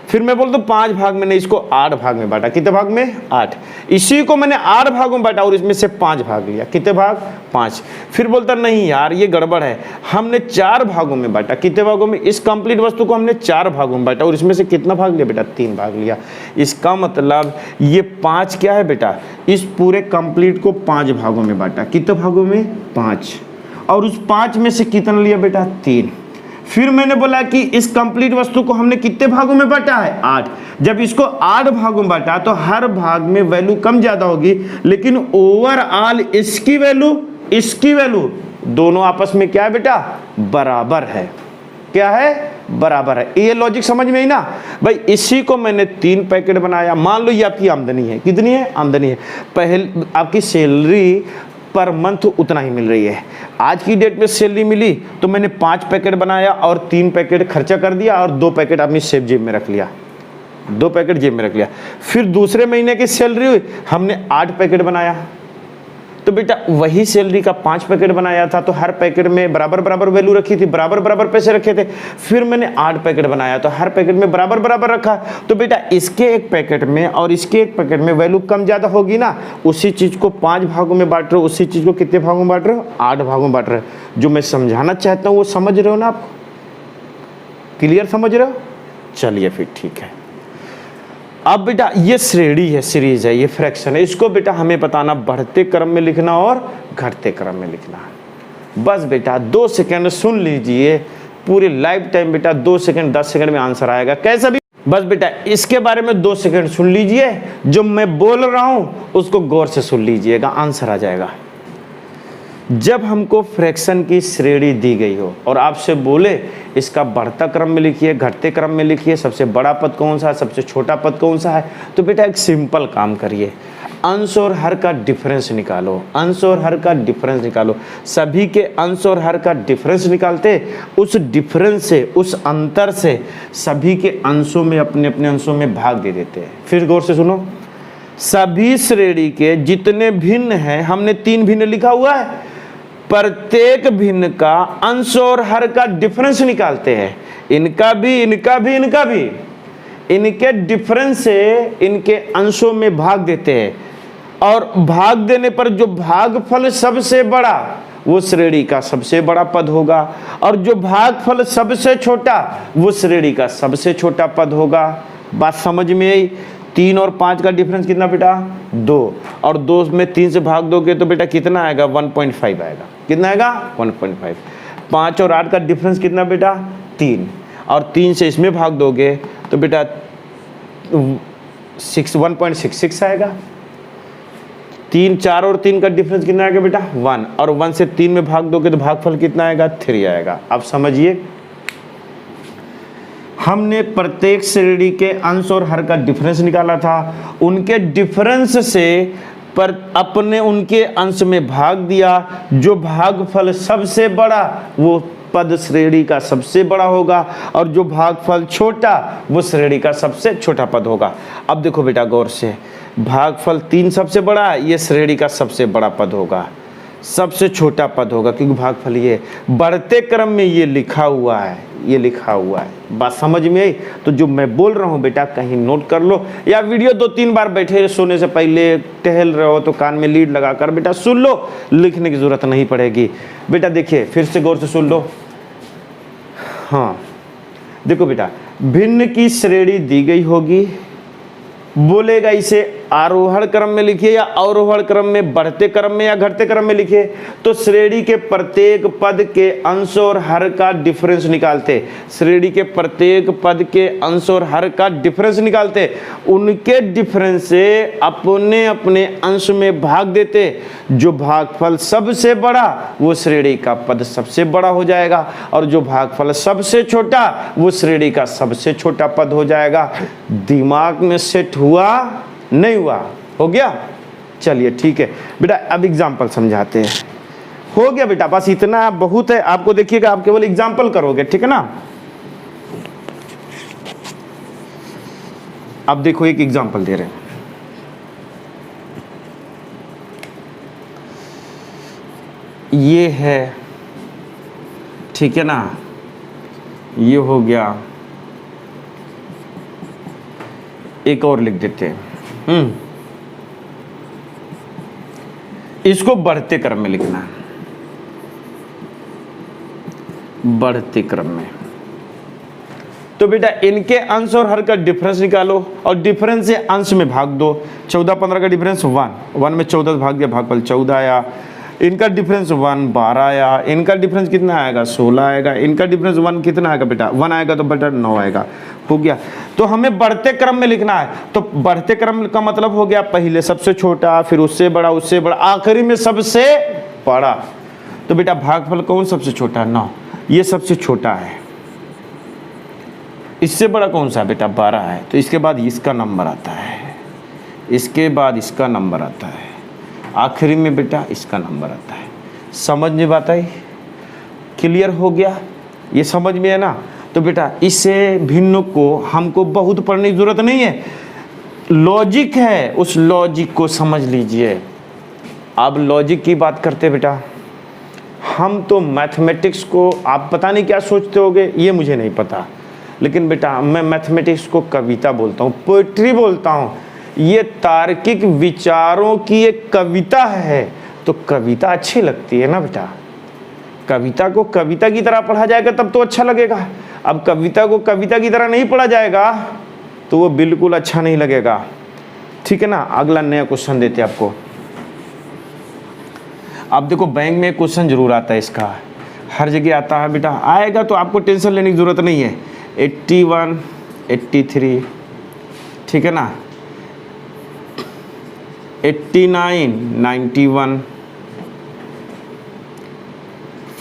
फिर मैं बोलता हूँ 5 भाग में नहीं, इसको 8 भाग में बांटा। कितने भाग में? 8। इसी को मैंने 8 भागों में बांटा और इसमें से 5 भाग लिया। कितने भाग? 5। फिर बोलता नहीं यार ये गड़बड़ है, हमने 4 भागों में बांटा। कितने भागों में? इस कंप्लीट वस्तु को हमने 4 भागों में बांटा और इसमें से कितना भाग लिया बेटा? 3 भाग लिया। इसका मतलब ये 5 क्या है बेटा? इस पूरे कंप्लीट को 5 भागों में बांटा। कितने भागों में? 5। और उस 5 में से कितना लिया बेटा? 3। फिर मैंने बोला कि इस कंप्लीट वस्तु को हमने कितने भागों में बांटा है? 8। जब इसको 8 भागों में बांटा तो हर भाग में वैल्यू कम ज्यादा होगी, लेकिन ओवरऑल इसकी वैल्यू दोनों आपस में क्या है बेटा? बराबर है। क्या है? बराबर है। ये लॉजिक समझ में ही ना भाई। इसी को मैंने 3 पैकेट बनाया। मान लो ये आपकी आमदनी है। कितनी है? आमदनी है। पहले आपकी सैलरी पर मंथ उतना ही मिल रही है। आज की डेट में सैलरी मिली तो मैंने 5 पैकेट बनाया और 3 पैकेट खर्चा कर दिया और 2 पैकेट अपनी सेब जेब में रख लिया। 2 पैकेट जेब में रख लिया। फिर दूसरे महीने की सैलरी हुई, हमने 8 पैकेट बनाया। तो बेटा वही सैलरी का 5 पैकेट बनाया था तो हर पैकेट में बराबर बराबर वैल्यू रखी थी, बराबर बराबर पैसे रखे थे। फिर मैंने 8 पैकेट बनाया तो हर पैकेट में बराबर बराबर रखा। तो बेटा इसके एक पैकेट में और इसके एक पैकेट में वैल्यू कम ज़्यादा होगी ना। उसी चीज़ को 5 भागों में बांट रहे हो, उसी चीज़ को कितने भागों में बांट रहे हो? 8 भागों में बांट रहे हो। जो मैं समझाना चाहता हूँ वो समझ रहे हो ना आप? क्लियर समझ रहे हो? चलिए फिर ठीक है। अब बेटा ये श्रेणी है, सीरीज है, ये फ्रैक्शन है। इसको बेटा हमें बताना बढ़ते क्रम में लिखना और घटते क्रम में लिखना। बस बेटा 2 सेकंड सुन लीजिए, पूरे लाइफ टाइम बेटा 2 सेकंड 10 सेकंड में आंसर आएगा कैसा भी। बस बेटा इसके बारे में 2 सेकंड सुन लीजिए, जो मैं बोल रहा हूं उसको गौर से सुन लीजिएगा, आंसर आ जाएगा। जब हमको फ्रैक्शन की श्रेणी दी गई हो और आपसे बोले इसका बढ़ता क्रम में लिखिए, घटते क्रम में लिखिए, सबसे बड़ा पद कौन सा है, सबसे छोटा पद कौन सा है, तो बेटा एक सिंपल काम करिए, अंश और हर का डिफरेंस निकालो। अंश और हर का डिफरेंस निकालो। सभी के अंश और हर का डिफरेंस निकालते, उस डिफरेंस से, उस अंतर से सभी के अंशों में अपने अपने अंशों में भाग दे देते हैं। फिर गौर से सुनो, सभी श्रेणी के जितने भिन्न हैं, हमने 3 भिन्न लिखा हुआ है, प्रत्येक भिन्न का अंश और हर का डिफरेंस निकालते हैं। इनका भी, इनका भी, इनका भी, इनके डिफरेंस से इनके अंशों में भाग देते हैं, और भाग देने पर जो भागफल सबसे बड़ा वो श्रेणी का सबसे बड़ा पद होगा, और जो भागफल सबसे छोटा वो श्रेणी का सबसे छोटा पद होगा। बात समझ में आई? 3 और 5 का डिफरेंस कितना बेटा? 2, और 2 में 3 से भाग दोगे तो बेटा कितना आएगा? 1.5 आएगा। कितना आएगा? 1.5। 5 और 8 का डिफरेंस कितना बेटा? 3, और 3 से इसमें भाग दोगे तो बेटा 1.66 आएगा। 3, 4 और 3 का डिफरेंस कितना आएगा बेटा? 1, और 1 से 3 में भाग दोगे तो भागफल कितना आएगा? 3 आएगा। अब समझिए, हमने प्रत्येक श्रेणी के अंश और हर का डिफरेंस निकाला था, उनके डिफरेंस से पर अपने उनके अंश में भाग दिया, जो भागफल सबसे बड़ा वो पद श्रेणी का सबसे बड़ा होगा, और जो भागफल छोटा वो श्रेणी का सबसे छोटा पद होगा। अब देखो बेटा गौर से, भागफल 3 सबसे बड़ा, ये श्रेणी का सबसे बड़ा पद होगा, सबसे छोटा पद होगा, क्योंकि भागफल ये बढ़ते क्रम में ये लिखा हुआ है, ये लिखा हुआ है। बात समझ में आई? तो जो मैं बोल रहा हूँ बेटा कहीं नोट कर लो, या वीडियो 2-3 बार बैठे सोने से पहले टहल रहे हो तो कान में लीड लगाकर बेटा सुन लो, लिखने की जरूरत नहीं पड़ेगी। बेटा देखिए फिर से गौर से सुन लो। हाँ देखो बेटा, भिन्न की श्रेणी दी गई होगी, बोलेगा इसे आरोहण क्रम में लिखिए या अवरोहण क्रम में, बढ़ते क्रम में या घटते क्रम में लिखिए, तो श्रेणी के प्रत्येक पद के अंश और हर का डिफरेंस निकालते, श्रेणी के प्रत्येक पद के अंश और हर का डिफरेंस निकालते, उनके डिफरेंस से अपने अपने अंश में भाग देते, जो भागफल सबसे बड़ा वो श्रेणी का पद सबसे बड़ा हो जाएगा, और जो भागफल सबसे छोटा वो श्रेणी का सबसे छोटा पद हो जाएगा। दिमाग में सेट हुआ? नहीं हुआ? हो गया? चलिए ठीक है बेटा, अब एग्जाम्पल समझाते हैं। हो गया बेटा, बस इतना बहुत है। आपको देखिएगा, आप केवल एग्जाम्पल करोगे, ठीक है ना। अब देखो एक एग्जाम्पल दे रहे हैं। ये है, ठीक है ना, ये हो गया। एक और लिख देते हैं, इसको बढ़ते क्रम में लिखना है, बढ़ते क्रम में। तो बेटा इनके अंश और हर का डिफरेंस निकालो, और डिफरेंस से अंश में भाग दो। 14-15 का डिफरेंस 1 में 14 भाग दिया, भागफल 14 आया। इनका डिफरेंस 1 12 आया। इनका डिफरेंस कितना आएगा? 16 आएगा। इनका डिफरेंस 1 कितना आएगा बेटा? 1 आएगा, तो बेटा 9 आएगा। हो गया। तो हमें बढ़ते क्रम में लिखना है, तो बढ़ते क्रम का मतलब हो गया पहले सबसे छोटा, फिर उससे बड़ा, उससे बड़ा, आखिरी में सबसे बड़ा। तो बेटा भागफल कौन सबसे छोटा? 9, ये सबसे छोटा है। इससे बड़ा कौन सा है बेटा? 12 है। तो इसके बाद इसका नंबर आता है, इसके बाद इसका नंबर आता है, आखिरी में बेटा इसका नंबर आता है। समझ में बात आई? क्लियर हो गया? ये समझ में है ना? तो बेटा इससे भिन्न को हमको बहुत पढ़ने की जरूरत नहीं है, लॉजिक है, उस लॉजिक को समझ लीजिए। अब लॉजिक की बात करते बेटा, हम तो मैथमेटिक्स को, आप पता नहीं क्या सोचते होगे, ये मुझे नहीं पता, लेकिन बेटा मैं मैथमेटिक्स को कविता बोलता हूँ, पोइट्री बोलता हूँ। ये तार्किक विचारों की एक कविता है, तो कविता अच्छी लगती है ना बेटा। कविता को कविता की तरह पढ़ा जाएगा तब तो अच्छा लगेगा। अब कविता को कविता की तरह नहीं पढ़ा जाएगा तो वो बिल्कुल अच्छा नहीं लगेगा, ठीक है ना। अगला नया क्वेश्चन देते हैं आपको। अब देखो बैंक में क्वेश्चन जरूर आता है, इसका हर जगह आता है बेटा, आएगा तो आपको टेंशन लेने की जरूरत नहीं है। 81, 83, ठीक है ना, 89, 91,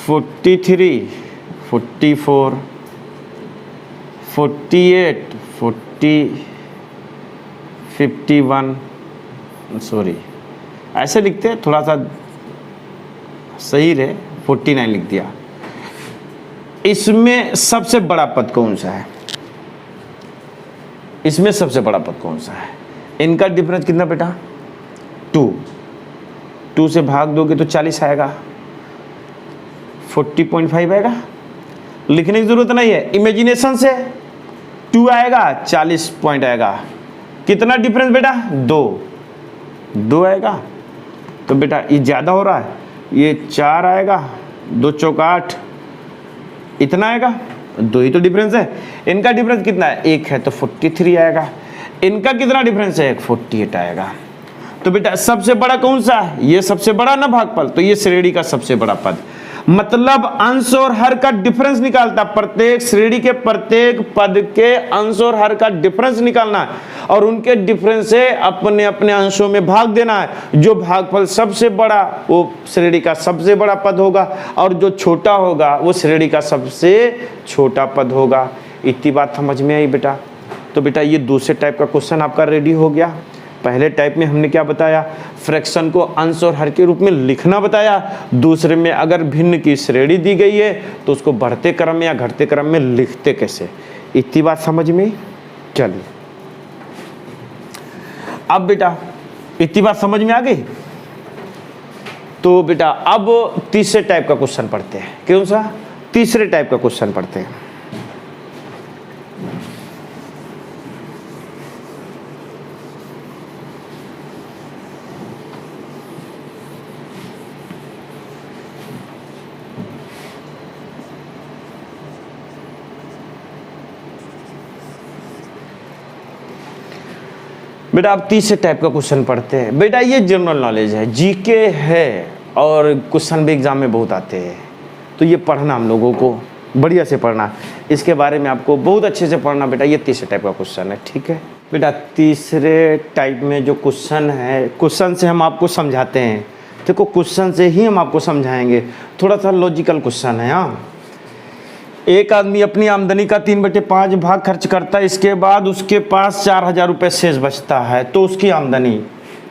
43, 44, 48, 40, 51, सॉरी ऐसे लिखते हैं, थोड़ा सा सही रहे, 49 लिख दिया। इसमें सबसे बड़ा पद कौन सा है? इसमें सबसे बड़ा पद कौन सा है? इनका डिफरेंस कितना बेटा? 2 से भाग दोगे तो 40 आएगा। 40.5 आएगा, लिखने की जरूरत नहीं है, इमेजिनेशन से 2 आएगा, 40 पॉइंट आएगा। कितना डिफरेंस बेटा? 2 आएगा। तो बेटा ये ज़्यादा हो रहा है, ये 4 आएगा, 2 चौका 8, इतना आएगा, 2 ही तो डिफरेंस है। इनका डिफरेंस कितना है? 1 है, तो 43 आएगा। इनका कितना डिफरेंस है? 48 आएगा। तो बेटा सबसे बड़ा कौन सा है? ये सबसे बड़ा ना भागफल, तो ये श्रेणी का सबसे बड़ा पद। मतलब अंश और हर का डिफरेंस निकालता, प्रत्येक श्रेणी के प्रत्येक पद के अंश और हर का डिफरेंस निकालना है और उनके डिफरेंस से अपने अपने अंशों में भाग देना है। जो भागफल सबसे बड़ा वो श्रेणी का सबसे बड़ा पद होगा और जो छोटा होगा वो श्रेणी का सबसे छोटा पद होगा। इतनी बात समझ में आई बेटा? तो बेटा ये दूसरे टाइप का क्वेश्चन आपका रेडी हो गया। पहले टाइप में हमने क्या बताया? फ्रैक्शन को अंश और हर के रूप में लिखना बताया। दूसरे में अगर भिन्न की श्रेणी दी गई है तो उसको बढ़ते क्रम में या घटते क्रम में लिखते कैसे। इतनी बात समझ में? चलिए अब बेटा इतनी बात समझ में आ गई। तो बेटा अब तीसरे टाइप का क्वेश्चन पढ़ते हैं। कौन सा? तीसरे टाइप का क्वेश्चन पढ़ते हैं। बेटा अब तीसरे टाइप का क्वेश्चन पढ़ते हैं। बेटा ये जनरल नॉलेज है, जीके है और क्वेश्चन भी एग्जाम में बहुत आते हैं, तो ये पढ़ना हम लोगों को बढ़िया से पढ़ना, इसके बारे में आपको बहुत अच्छे से पढ़ना। बेटा ये तीसरे टाइप का क्वेश्चन है, ठीक है बेटा? तीसरे टाइप में जो क्वेश्चन है, क्वेश्चन से हम आपको समझाते हैं। देखो क्वेश्चन से ही हम आपको समझाएंगे, थोड़ा सा लॉजिकल क्वेश्चन है। हाँ, एक आदमी अपनी आमदनी का 3/5 भाग खर्च करता है, इसके बाद उसके पास 4,000 रुपये शेष बचता है, तो उसकी आमदनी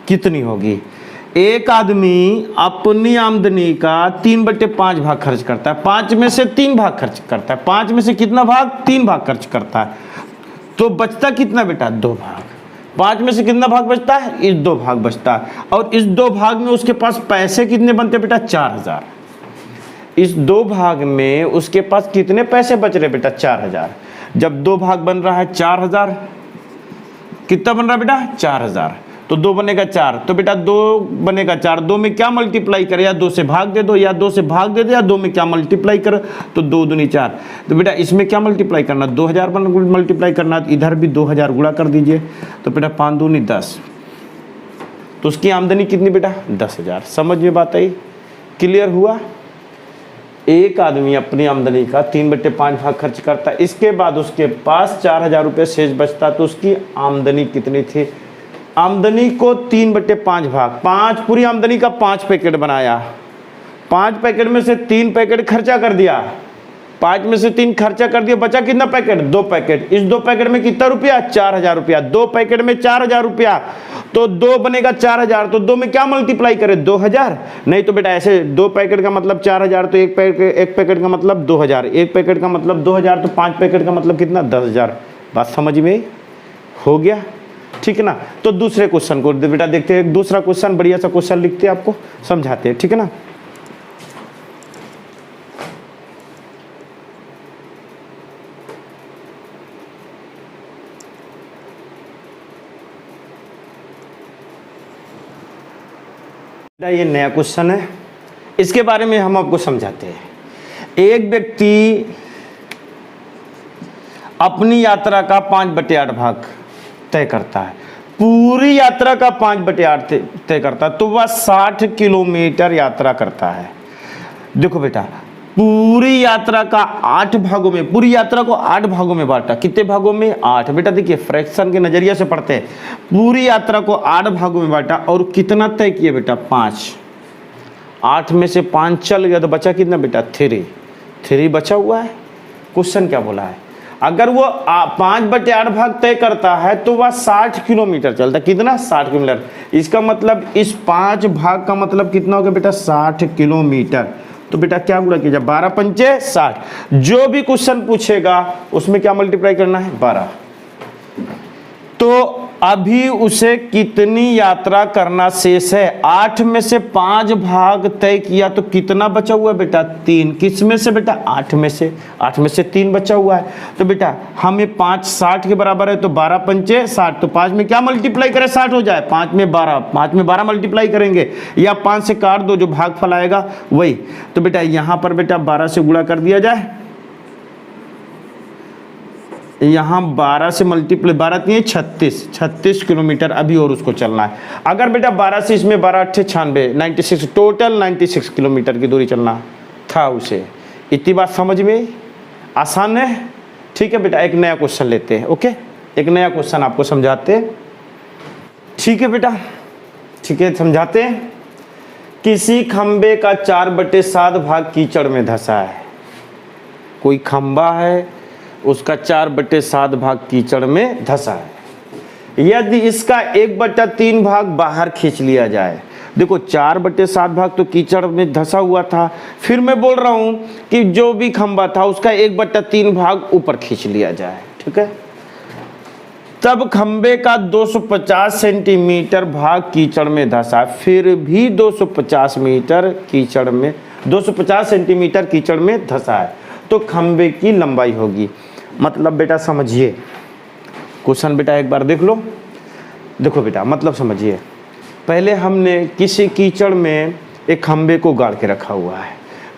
कितनी होगी? एक आदमी अपनी आमदनी का 3/5 भाग खर्च करता है, 5 में से 3 भाग खर्च करता है, 5 में से कितना भाग? 3 भाग खर्च करता है, तो बचता कितना बेटा? 2 भाग। 5 में से कितना भाग बचता है? इस 2 भाग बचता है, और इस 2 भाग में उसके पास पैसे कितने बनते बेटा? 4,000। इस 2 भाग में उसके पास कितने पैसे बच रहे बेटा? 4,000। जब 2 भाग बन रहा है 4,000, कितना बन रहा है बेटा? 4,000। तो 2 बनेगा 4, तो बेटा 2 बनेगा 4, 2 में क्या मल्टीप्लाई करे? या 2 से भाग दे दो, या 2 से भाग दे दो, या 2 में क्या मल्टीप्लाई करो? तो 2 दूनी 4। तो बेटा इसमें क्या मल्टीप्लाई करना? 2,000 मल्टीप्लाई करना, इधर भी 2,000 गुणा कर दीजिए, तो बेटा 5 दूनी 10, तो उसकी आमदनी कितनी बेटा? 10,000। समझ में बात आई? क्लियर हुआ? एक आदमी अपनी आमदनी का 3/5 भाग खर्च करता है, इसके बाद उसके पास 4,000 रुपये शेष बचता, तो उसकी आमदनी कितनी थी? आमदनी को 3/5 भाग, 5 पूरी आमदनी का 5 पैकेट बनाया, 5 पैकेट में से 3 पैकेट खर्चा कर दिया, 5 में से 3 खर्चा कर दिया, बचा कितना पैकेट? 2 पैकेट। इस 2 पैकेट में कितना रुपया? 4,000 रुपया। 2 पैकेट में 4,000 रुपया, तो 2 बनेगा 4,000, तो 2 में क्या मल्टीप्लाई करें? 2,000। नहीं तो बेटा ऐसे 2 पैकेट का मतलब 4,000, तो एक पैकेट का मतलब 2,000, एक पैकेट का मतलब 2,000, तो 5 पैकेट का मतलब कितना? 10,000। बात समझ में हो गया? ठीक है ना? तो दूसरे क्वेश्चन को बेटा देखते हैं। दूसरा क्वेश्चन बढ़िया सा क्वेश्चन लिखते हैं, आपको समझाते हैं, ठीक है ना? ये नया क्वेश्चन है, इसके बारे में हम आपको समझाते हैं। एक व्यक्ति अपनी यात्रा का 5/8 भाग तय करता है, पूरी यात्रा का 5/8 तय करता है, तो वह 60 किलोमीटर यात्रा करता है। देखो बेटा पूरी यात्रा का 8 भागों में, पूरी यात्रा को 8 भागों में बांटा। कितने भागों में? 8। बेटा देखिए फ्रैक्शन के नजरिए से पढ़ते हैं। पूरी यात्रा को 8 भागों में बांटा और कितना तय किया बेटा? 5। 8 में से 5 चल गया, तो बचा कितना बेटा? 3 बचा हुआ है। क्वेश्चन क्या बोला है? अगर वो 5/8 भाग तय करता है तो वह 60 किलोमीटर चलता है। कितना? 60 किलोमीटर। इसका मतलब इस 5 भाग का मतलब कितना होगा बेटा? 60 किलोमीटर। तो बेटा क्या गुणा कीजिए? 12 पंचे 60। जो भी क्वेश्चन पूछेगा उसमें क्या मल्टीप्लाई करना है? 12। तो अभी उसे कितनी यात्रा करना शेष है। 8 में से 5 भाग तय किया तो कितना बचा हुआ है बेटा, 3। किस में से बेटा, 8 में से। 8 में से 3 बचा हुआ है। तो बेटा हमें 5 60 के बराबर है, तो 12 पंचे 60, तो 5 में क्या मल्टीप्लाई करें 60 हो जाए, 5 में 12 मल्टीप्लाई करेंगे, या 5 से काट दो, जो भागफल आएगा वही। तो बेटा यहाँ पर बेटा 12 से गुणा कर दिया जाए, यहाँ 12 से मल्टीप्लाई, 12 3 36 किलोमीटर अभी और उसको चलना है। अगर बेटा 12 से इसमें 12 8 96 96, टोटल 96 किलोमीटर की दूरी चलना था उसे। इतनी बात समझ में आसान है। ठीक है बेटा, एक नया क्वेश्चन लेते हैं। ओके, एक नया क्वेश्चन आपको समझाते हैं। ठीक है बेटा, ठीक है समझाते हैं। किसी खंबे का 4/7 भाग कीचड़ में धंसा है। कोई खंबा है, उसका 4/7 भाग कीचड़ में धंसा है। यदि इसका 1/3 भाग बाहर खींच लिया जाए, देखो 4/7 भाग तो कीचड़ में धंसा हुआ था, फिर मैं बोल रहा हूं कि जो भी खंबा था उसका 1/3 भाग ऊपर खींच लिया जाए। ठीक है, तब खंबे का 250 सेंटीमीटर भाग कीचड़ में धंसा, फिर भी 250 सेंटीमीटर कीचड़ में धंसा है, तो खंबे की लंबाई होगी। मतलब बेटा समझिए क्वेश्चन, बेटा एक बार देख लो। देखो बेटा मतलब समझिए, पहले हमने किसी कीचड़ में एक खंबे को गाड़ के रखा हुआ है।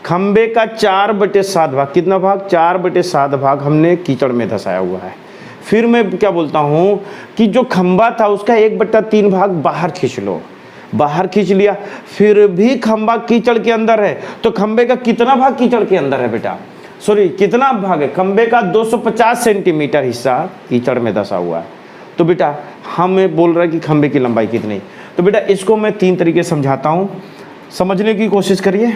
खंबे का 4/7 भाग, कितना भाग, 4/7 भाग हमने कीचड़ में धंसाया हुआ है। फिर मैं क्या बोलता हूँ कि जो खंबा था उसका 1/3 भाग बाहर खींच लो, बाहर खींच लिया, फिर भी खंबा कीचड़ के अंदर है, तो खंबे का कितना भाग कीचड़ के अंदर है बेटा, सॉरी कितना भाग है, खंबे का 250 सेंटीमीटर हिस्सा कीचड़ में धंसा हुआ है। तो बेटा हमें बोल रहा है कि खंबे की लंबाई कितनी। तो बेटा इसको मैं 3 तरीके से समझाता हूँ, समझने की कोशिश करिए।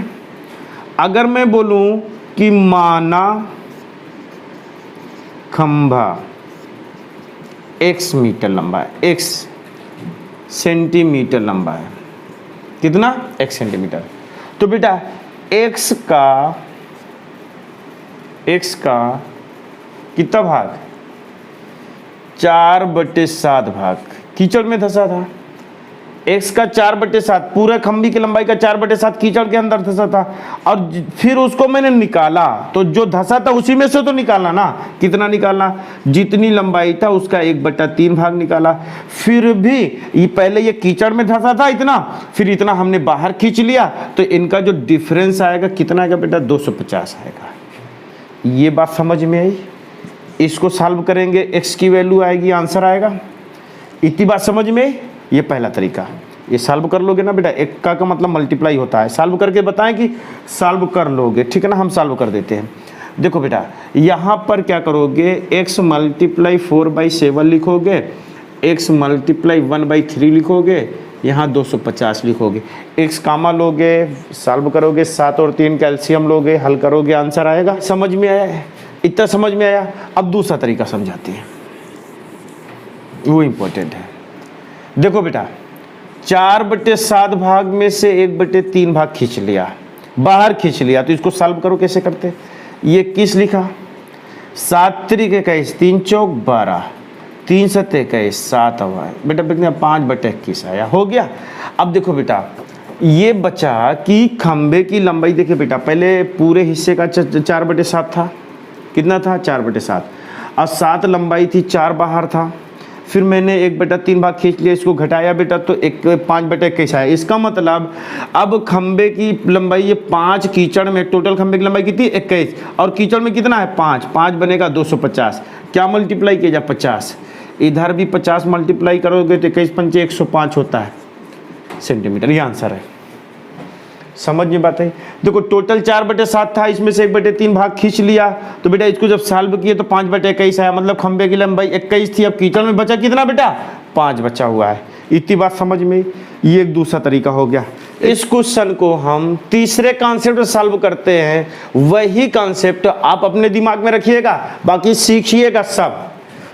अगर मैं बोलूँ कि माना खंबा x मीटर लंबा है, x सेंटीमीटर लंबा है, कितना, x सेंटीमीटर, तो बेटा x का कितना भाग, 4/7 भाग कीचड़ में धंसा था। x का 4/7, पूरे खंबी की लंबाई का 4/7 कीचड़ के अंदर धंसा था, और फिर उसको मैंने निकाला, तो जो धंसा था उसी में से तो निकालना ना, कितना निकालना, जितनी लंबाई था उसका 1/3 भाग निकाला। फिर भी ये पहले ये कीचड़ में धंसा था इतना, फिर इतना हमने बाहर खींच लिया, तो इनका जो डिफरेंस आएगा कितना आएगा बेटा, 250 आएगा। ये बात समझ में आई। इसको सॉल्व करेंगे, x की वैल्यू आएगी, आंसर आएगा। इतनी बात समझ में आई। ये पहला तरीका, ये सॉल्व कर लोगे ना बेटा, एक का मतलब मल्टीप्लाई होता है, सॉल्व करके बताएं कि सॉल्व कर लोगे, ठीक है ना। हम सॉल्व कर देते हैं। देखो बेटा यहाँ पर क्या करोगे, x × 4/7 लिखोगे, x × 1/3 लिखोगे, यहाँ 250 लिखोगे, x कामा लोगे, सॉल्व करोगे, 7 और 3 कैल्शियम लोगे, हल करोगे, आंसर आएगा। समझ में आया है, इतना समझ में आया। अब दूसरा तरीका समझाते हैं, वो इम्पोर्टेंट है। देखो बेटा 4/7 भाग में से 1/3 भाग खींच लिया, बाहर खींच लिया, तो इसको सॉल्व करो, कैसे करते। ये 21 लिखा, 7 3 21, 3 चौक 12, 3 7 21, 7 हुआ बेटा, कितना 5/21 आया, हो गया। अब देखो बेटा ये बचा कि खंबे की लंबाई, देखिए बेटा पहले पूरे हिस्से का 4/7 था, कितना था 4/7, और 7 लंबाई थी, 4 बाहर था, फिर मैंने 1/3 भाग खींच लिया, इसको घटाया बेटा तो 5/21 आया। इसका मतलब अब खंबे की लंबाई ये 5 कीचड़ में, टोटल खंबे की लंबाई कितनी 21, और कीचड़ में कितना है 5, 5 बनेगा 250, क्या मल्टीप्लाई किया जाए 50, इधर भी 50 मल्टीप्लाई करोगे तो 21 पंचे 105 होता है सेंटीमीटर, ये आंसर है। समझ में बात है। देखो टोटल 4/7 था, इसमें से 1/3 भाग खींच लिया, तो बेटा इसको जब सॉल्व किए तो 5/21 आया, मतलब खंबे की लंबाई 21 थी, अब कीचड़ में बचा कितना बेटा 5 बचा हुआ है। इतनी बात समझ में। ये एक दूसरा तरीका हो गया। इस क्वेश्चन को हम तीसरे कॉन्सेप्ट में सॉल्व करते हैं, वही कॉन्सेप्ट आप अपने दिमाग में रखिएगा, बाकी सीखिएगा सब।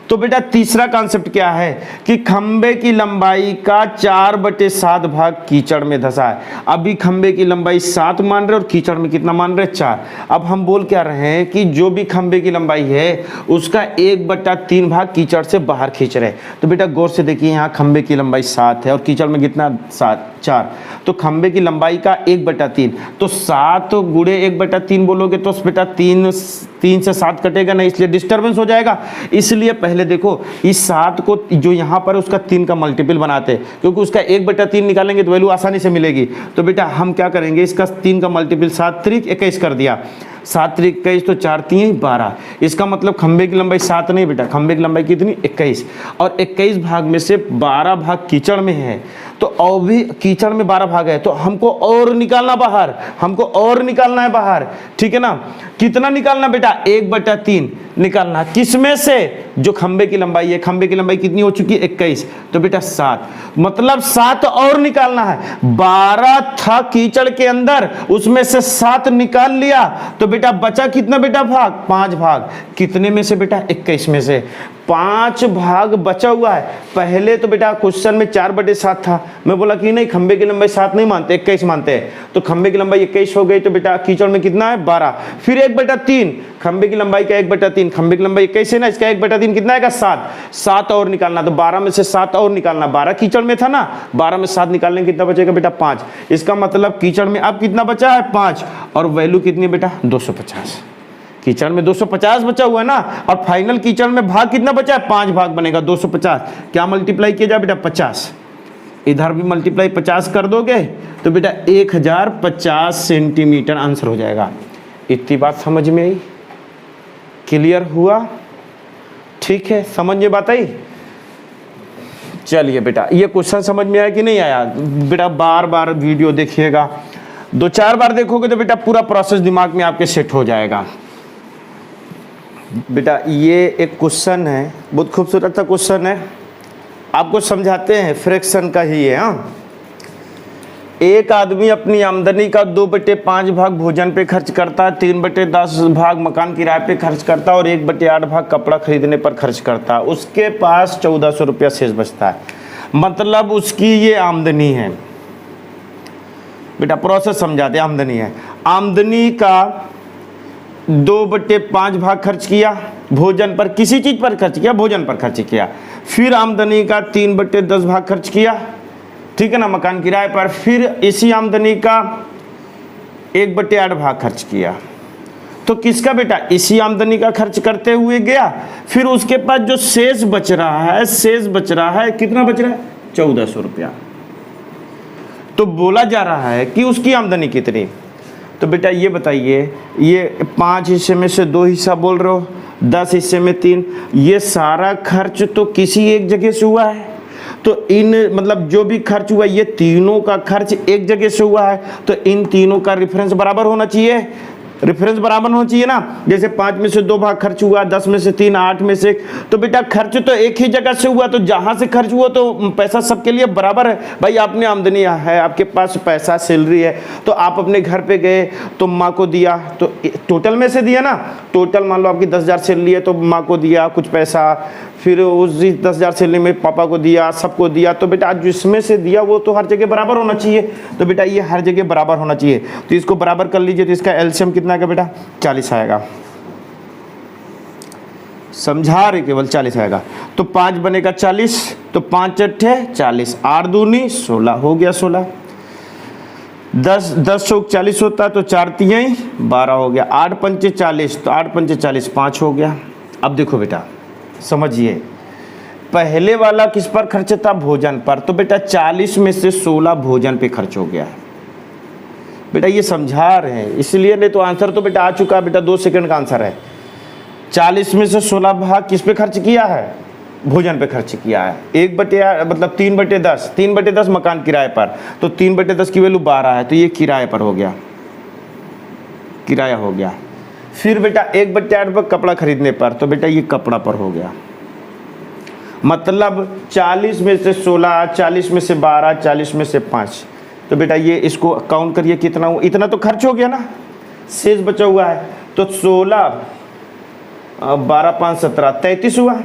तो बेटा तीसरा कॉन्सेप्ट क्या है कि खंबे की लंबाई का 4/7 भाग कीचड़ में धंसा है। अभी खंबे की लंबाई 7 मान रहे और कीचड़ में कितना मान रहे, 4। अब हम बोल क्या रहे हैं कि जो भी खंबे की लंबाई है उसका 1/3 भाग कीचड़ से बाहर खींच रहे। तो बेटा गौर से देखिए, यहाँ खंबे की लंबाई 7 है और कीचड़ में कितना, 4। तो खंबे की लंबाई का 1/3, तो 7 गुणे 1/3 बोलोगे तो बेटा 3 से 7 कटेगा नहीं, इसलिए डिस्टर्बेंस हो जाएगा। इसलिए पहले देखो इस 7 को जो यहाँ पर उसका 3 का मल्टीपल बनाते हैं, क्योंकि उसका 1/3 निकालेंगे तो वैल्यू आसानी से मिलेगी। तो बेटा हम क्या करेंगे, इसका 3 का मल्टीपल 7 त्रिक 21 कर दिया, 7 त्रिक 21, तो 4 3 12। इसका मतलब खंबे की लंबाई 7 नहीं बेटा, खंबे की लंबाई कितनी, 21। और 21 भाग में से 12 भाग कीचड़ में है, तो और भी कीचड़ में 12 भाग है, तो हमको और निकालना बाहर, हमको और निकालना है बाहर, ठीक है ना। कितना निकालना बेटा, 1/3 निकालना। किसमें से, जो खंबे की लंबाई है, खंबे की लंबाई कितनी हो चुकी है, 21, तो बेटा 7, मतलब 7 और निकालना है। 12 था कीचड़ के अंदर, उसमें से 7 निकाल लिया, तो बेटा बचा कितना बेटा भाग, 5 भाग। कितने में से बेटा, 21 में से 5 भाग बचा हुआ है। पहले तो बेटा क्वेश्चन में 4/7 था, मैं बोला कि नहीं खंबे की लंबाई 7 नहीं मानते, 21 मानते हैं, तो खंबे की लंबाई 21 हो गई, तो बेटा कीचड़ में कितना है, 12। फिर 1/3, खंबे की लंबाई का 1/3, खंबे की लंबाई 21 है ना, इसका 1/3 कितना है, 7 और निकालना, तो 12 में से 7 और निकालना, 12 कीचड़ में था ना, 12 में 7 निकालने कितना बचेगा बेटा, 5। इसका मतलब कीचड़ में अब कितना बचा है, 5, और वैल्यू कितनी बेटा, 250। कीचड़ में 250 बचा हुआ है ना, और फाइनल कीचड़ में भाग कितना बचा है, 5 भाग बनेगा, 250। क्या मल्टीप्लाई किया जाए बेटा, 50। इधर भी मल्टीप्लाई 50 कर दोगे तो बेटा 1050 सेंटीमीटर आंसर हो जाएगा। इतनी बात समझ में आई, क्लियर हुआ, ठीक है, समझ में बात आई। चलिए बेटा, ये क्वेश्चन समझ में आया कि नहीं आया, बेटा बार बार वीडियो देखिएगा, 2-4 बार देखोगे तो बेटा पूरा प्रोसेस दिमाग में आपके सेट हो जाएगा। बेटा ये एक क्वेश्चन है, बहुत खूबसूरत सा क्वेश्चन है, आपको समझाते हैं, फ्रैक्शन का ही है। हाँ, एक आदमी अपनी आमदनी का 2/5 भाग भोजन पे खर्च करता है, 3/10 भाग मकान किराए पे खर्च करता है और 1/8 भाग कपड़ा खरीदने पर खर्च करता है। उसके पास 1400 रुपया शेष बचता है, मतलब उसकी ये आमदनी है। बेटा प्रोसेस समझाते, आमदनी है, आमदनी का 2/5 भाग खर्च किया भोजन पर, किसी चीज पर खर्च किया, भोजन पर खर्च किया। फिर आमदनी का 3/10 भाग खर्च किया, ठीक है ना, मकान किराए पर। फिर इसी आमदनी का 1/8 भाग खर्च किया। तो किसका बेटा, इसी आमदनी का खर्च करते हुए गया, फिर उसके पास जो शेष बच रहा है, शेष बच रहा है, कितना बच रहा है, 1400 रुपया। तो बोला जा रहा है कि उसकी आमदनी कितनी। तो बेटा ये बताइए, ये 5 हिस्से में से 2 हिस्सा बोल रहे हो, 10 हिस्से में 3, ये सारा खर्च तो किसी एक जगह से हुआ है। तो इन मतलब जो भी खर्च हुआ, ये तीनों का खर्च एक जगह से हुआ है, तो इन तीनों का रेफरेंस बराबर होना चाहिए, रेफरेंस बराबर होना चाहिए ना। जैसे 5 में से 2 भाग खर्च हुआ, 10 में से 3, 8 में से 1, तो बेटा खर्च तो एक ही जगह से हुआ, तो जहां से खर्च हुआ तो पैसा सबके लिए बराबर है। भाई आपने आमदनी है, आपके पास पैसा सैलरी है, तो आप अपने घर पे गए तो माँ को दिया, तो टोटल में से दिया ना, टोटल मान लो आपकी 10,000 सैलरी है तो माँ को दिया कुछ पैसा, फिर उस 10,000 सैलरी में पापा को दिया, सबको दिया, तो बेटा जिसमें से दिया वो तो हर जगह बराबर होना चाहिए। तो बेटा ये हर जगह बराबर होना चाहिए, तो इसको बराबर कर लीजिए, तो इसका एलसीएम कितना आएगा बेटा, 40 आएगा। समझा रहे, केवल 40 आएगा। तो 5 बनेगा 40, तो 5 अट्ठे 40, 8 दूनी 16, हो गया 16। 10 चौक 40 होता है, तो 4 तिहाई 12 हो गया। 8 पंचे 40, तो 8 पंचे 40, 5 हो गया। अब देखो बेटा समझिए, पहले वाला किस पर खर्च था, भोजन पर, तो बेटा 40 में से 16 भोजन पे खर्च हो गया है। बेटा ये समझा रहे हैं इसलिए, नहीं तो आंसर तो बेटा आ चुका है, बेटा 2 सेकंड का आंसर है। 40 में से 16 भाग किस पे खर्च किया है, भोजन पे खर्च किया है। 1/8 मतलब 3/10, 3/10 मकान किराए पर, तो 3/10 की वैल्यू 12 है, तो ये किराए पर हो गया, किराया हो गया। फिर बेटा 1/8 पर कपड़ा खरीदने पर, तो बेटा ये कपड़ा पर हो गया। मतलब 40 में से 16, 40 में से 12, 40 में से 5, तो बेटा ये इसको काउंट करिए कितना हुआ, इतना तो खर्च हो गया ना, शेष बचा हुआ है। तो 16 12 5 17 33 हुआ,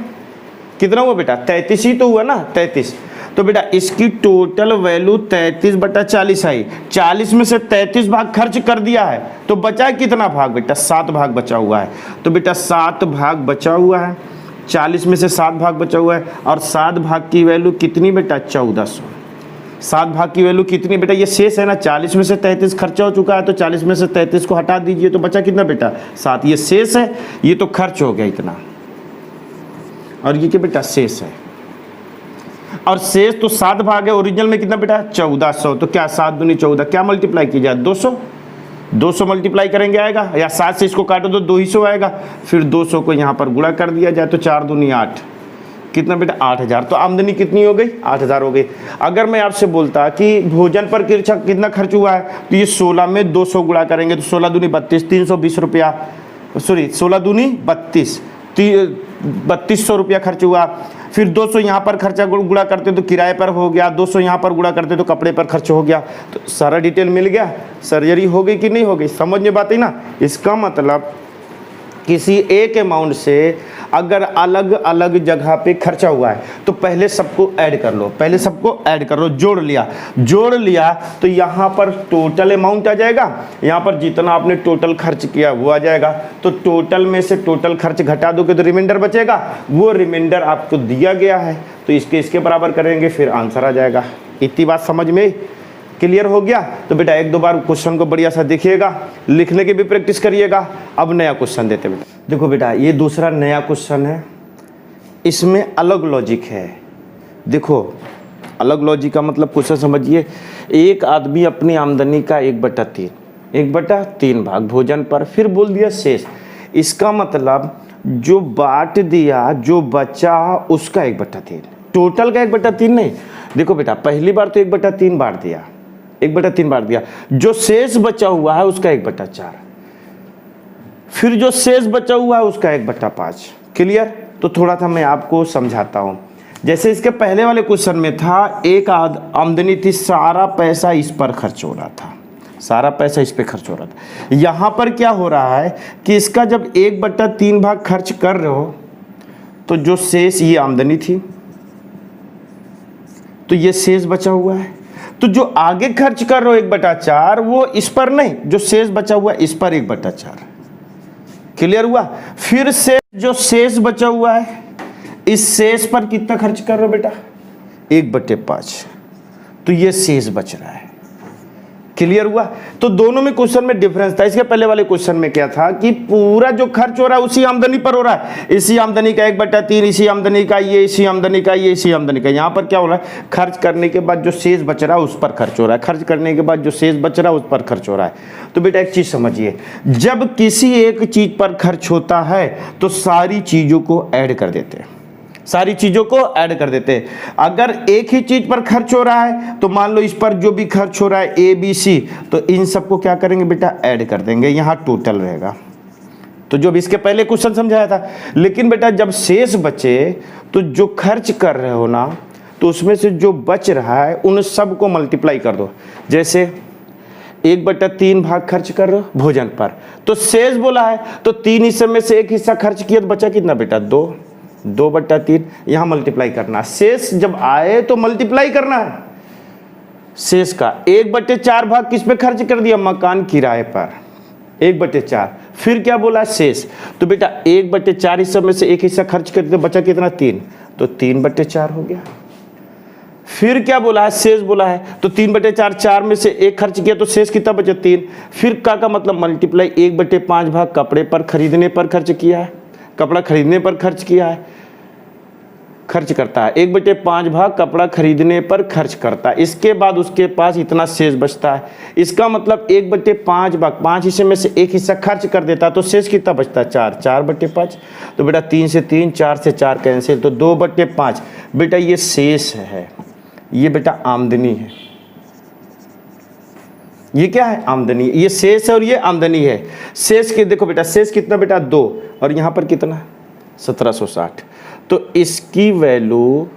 कितना हुआ बेटा 33 ही तो हुआ ना 33। तो बेटा इसकी टोटल वैल्यू 33/40 आई। 40 में से 33 भाग खर्च कर दिया है तो बचा कितना भाग बेटा 7 भाग बचा हुआ है। तो बेटा 7 भाग बचा हुआ है, 40 में से 7 भाग बचा हुआ है और 7 भाग की वैल्यू कितनी बेटा 1400। 7 भाग की वैल्यू कितनी बेटा, ये शेष है ना, 40 में से 33 खर्चा हो चुका है तो 40 में से 33 को हटा दीजिए तो बचा कितना बेटा 7। ये शेष है, ये तो खर्च हो गया इतना, और ये क्या बेटा शेष है। और शेष तो 7 भाग है, ओरिजिनल में कितना बेटा 1400। तो क्या 7 दूनी 14, क्या मल्टीप्लाई की जाए 200, 200 मल्टीप्लाई करेंगे आएगा, या 7 से इसको काटो तो 200 आएगा। फिर 200 को यहाँ पर गुणा कर दिया जाए तो 4 दूनी 8, कितना बेटा 8000। तो आमदनी कितनी हो गई 8000 हो गई। अगर मैं आपसे बोलता कि भोजन पर कितना खर्च हुआ है तो ये 16 में 200 गुणा करेंगे तो 16 दूनी 32, 320 रुपया, सॉरी 16 दूनी 32, 3200 रुपया खर्च हुआ। फिर 200 यहाँ पर खर्चा गुणा करते तो किराए पर हो गया, 200 यहाँ पर गुणा करते तो कपड़े पर खर्च हो गया। तो सारा डिटेल मिल गया, सर्जरी हो गई कि नहीं हो गई, समझ में बात है ना। इसका मतलब किसी एक अमाउंट से अगर अलग अलग जगह पे खर्चा हुआ है तो पहले सबको ऐड कर लो, पहले सबको ऐड कर लो, जोड़ लिया तो यहाँ पर टोटल अमाउंट आ जाएगा, यहाँ पर जितना आपने टोटल खर्च किया वो आ जाएगा। तो टोटल में से टोटल खर्च घटा दोगे तो रिमाइंडर बचेगा, वो रिमाइंडर आपको दिया गया है तो इसके बराबर करेंगे फिर आंसर आ जाएगा। इतनी बात समझ में क्लियर हो गया। तो बेटा एक दो बार क्वेश्चन को बढ़िया सा देखिएगा, लिखने की भी प्रैक्टिस करिएगा। अब नया क्वेश्चन देते बेटा, देखो बेटा ये दूसरा नया क्वेश्चन है, इसमें अलग लॉजिक है। देखो अलग लॉजिक का मतलब क्वेश्चन समझिए। एक आदमी अपनी आमदनी का 1/3 भाग भोजन पर, फिर बोल दिया शेष। इसका मतलब जो बांट दिया, जो बचा उसका 1/3, टोटल का 1/3 नहीं। देखो बेटा पहली बार तो 1/3 बांट दिया, 1/3 बांट दिया, जो शेष बचा हुआ है उसका 1/4, फिर जो शेष बचा हुआ है उसका 1/5। क्लियर। तो थोड़ा सा मैं आपको समझाता हूं। जैसे इसके पहले वाले क्वेश्चन में था, एक आमदनी थी, सारा पैसा इस पर खर्च हो रहा था, सारा पैसा इस पे खर्च हो रहा था। यहां पर क्या हो रहा है कि इसका जब 1/3 भाग खर्च कर रहे हो तो जो शेष, ये आमदनी थी तो ये शेष बचा हुआ है, तो जो आगे खर्च कर रहे हो 1/4 वो इस पर नहीं, जो शेष बचा हुआ है इस पर 1/4। क्लियर हुआ। फिर से जो शेष बचा हुआ है इस शेष पर कितना खर्च कर रहे हो बेटा 1/5, तो ये शेष बच रहा है। क्लियर हुआ। तो दोनों में क्वेश्चन में डिफरेंस था। इसके पहले वाले क्वेश्चन में क्या था कि पूरा जो खर्च हो रहा है उसी आमदनी पर हो रहा है, इसी आमदनी का 1/3, इसी आमदनी का ये, इसी आमदनी का ये, इसी आमदनी का। यहाँ पर क्या हो रहा है, खर्च करने के बाद जो शेष बच रहा है उस पर खर्च हो रहा है, खर्च करने के बाद जो शेष बच रहा है उस पर खर्च हो रहा है। तो बेटा एक चीज समझिए, जब किसी एक चीज पर खर्च होता है तो सारी चीजों को ऐड कर देते हैं, सारी चीजों को ऐड कर देते हैं। अगर एक ही चीज पर खर्च हो रहा है तो मान लो इस पर जो भी खर्च हो रहा है ABC, तो इन सबको क्या करेंगे बेटा ऐड कर देंगे, यहां टोटल रहेगा। तो जो भी इसके पहले क्वेश्चन समझाया था। लेकिन बेटा जब शेष बचे तो जो खर्च कर रहे हो ना, तो उसमें से जो बच रहा है उन सबको मल्टीप्लाई कर दो। जैसे 1/3 भाग खर्च कर रहे हो भोजन पर, तो शेष बोला है तो 3 हिस्से में से एक हिस्सा खर्च किया तो बचा कितना बेटा 2/3, यहां मल्टीप्लाई करना। शेष जब आए तो मल्टीप्लाई करना है। शेष का 1/4 भाग किस पे खर्च कर दिया, मकान किराए पर 1/4। फिर क्या बोला शेष, तो बेटा 1/4 हिस्से में से एक हिस्सा खर्च कर दिया, बचा कितना 3, तो 3/4 हो गया। फिर क्या बोला है, शेष बोला है तो 3/4, 4 में से एक खर्च किया तो शेष कितना बचा 3। फिर का मतलब मल्टीप्लाई 1/5 भाग कपड़े पर खरीदने पर खर्च किया है, कपड़ा खरीदने पर खर्च किया है, खर्च करता है 1/5 भाग कपड़ा खरीदने पर खर्च करता है। इसके बाद उसके पास इतना शेष बचता है। इसका मतलब 1/5 भाग 5 हिस्से में से एक हिस्सा खर्च कर देता है तो शेष कितना बचता है 4/5। तो बेटा 3 से 3, 4 से 4 कैंसिल, तो 2/5 बेटा ये शेष है, ये बेटा आमदनी है। ये क्या है, आमदनी। ये शेष है और ये आमदनी है। शेष के देखो बेटा, शेष कितना बेटा 2, और यहां पर कितना 1760, तो इसकी वैल्यू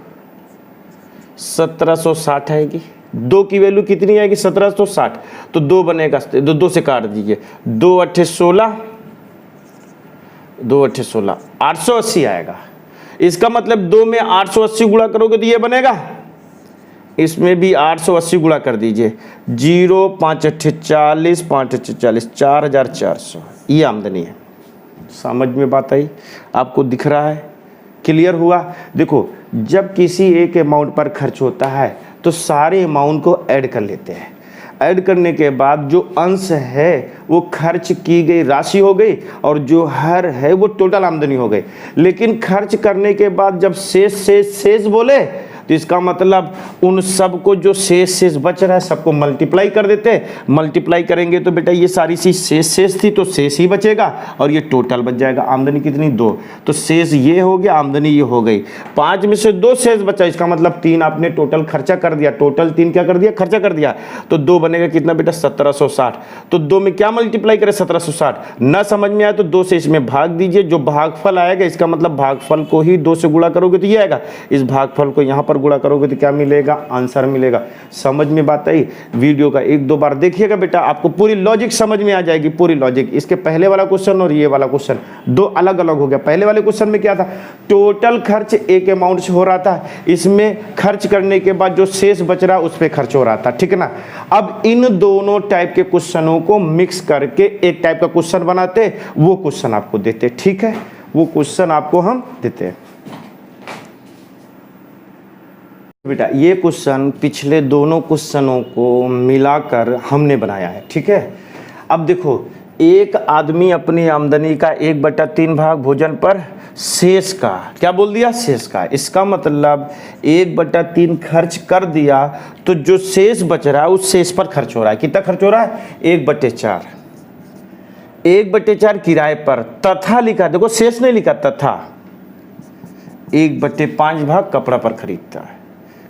1760 आएगी। 2 की वैल्यू कितनी आएगी 1760, तो 2 बनेगा, 2 से काट दीजिए, 2 8 16, 2 8 16, 880 आएगा। इसका मतलब 2 में 880 गुणा करोगे तो ये बनेगा, इसमें भी 880 गुणा कर दीजिए। 0 5 8 40 5 8 40 4400, ये आमदनी है। समझ में बात आई? आपको दिख रहा है? क्लियर हुआ? देखो, जब किसी एक अमाउंट पर खर्च होता है तो सारे अमाउंट को ऐड कर लेते हैं। ऐड करने के बाद जो अंश है वो खर्च की गई राशि हो गई और जो हर है वो टोटल आमदनी हो गई। लेकिन खर्च करने के बाद जब शेष बोले तो इसका मतलब उन सब को जो शेष बच रहा है सबको मल्टीप्लाई कर देते हैं। मल्टीप्लाई करेंगे तो बेटा ये सारी चीज शेष थी तो शेष ही बचेगा और ये टोटल बच जाएगा। आमदनी कितनी? 2। तो शेष ये हो गया, आमदनी ये हो गई। 5 में से 2 शेष बचा, इसका मतलब 3 आपने टोटल खर्चा कर दिया। टोटल 3 क्या कर दिया? खर्चा कर दिया। तो 2 बनेगा कितना बेटा? 1760। तो 2 में क्या मल्टीप्लाई करें? 1760। न समझ में आया तो 2 से इसमें भाग दीजिए, जो भागफल आएगा इसका मतलब भागफल को ही 2 से गुणा करोगे तो ये आएगा। इस भागफल को यहाँ पर गुणा करोगे तो क्या मिलेगा? आंसर मिलेगा। समझ में बात आई? वीडियो का 1-2 बार देखिएगा बेटा, आपको पूरी लॉजिक समझ में आ जाएगी, पूरी लॉजिक। इसके पहले वाला क्वेश्चन और ये वाला क्वेश्चन 2 अलग अलग हो गया। पहले वाले क्वेश्चन में क्या था? टोटल खर्च एक अमाउंट से हो रहा था, इसमें खर्च करने के बाद जो शेष बच रहा उस पर खर्च हो रहा था, ठीक है ना। अब इन दोनों टाइप के क्वेश्चनों को मिक्स करके एक टाइप का क्वेश्चन बनाते, वो क्वेश्चन आपको देते, ठीक है। वो क्वेश्चन आपको हम देते हैं बेटा। ये क्वेश्चन पिछले दोनों क्वेश्चनों को मिलाकर हमने बनाया है, ठीक है। अब देखो, एक आदमी अपनी आमदनी का 1/3 भाग भोजन पर शेष का, क्या बोल दिया? शेष का। इसका मतलब 1/3 खर्च कर दिया तो जो शेष बच रहा है उस शेष पर खर्च हो रहा है। कितना खर्च हो रहा है? 1/4। 1/4 किराए पर, तथा लिखा, देखो शेष नहीं लिखा, तथा 1/5 भाग कपड़ा पर खरीदता है,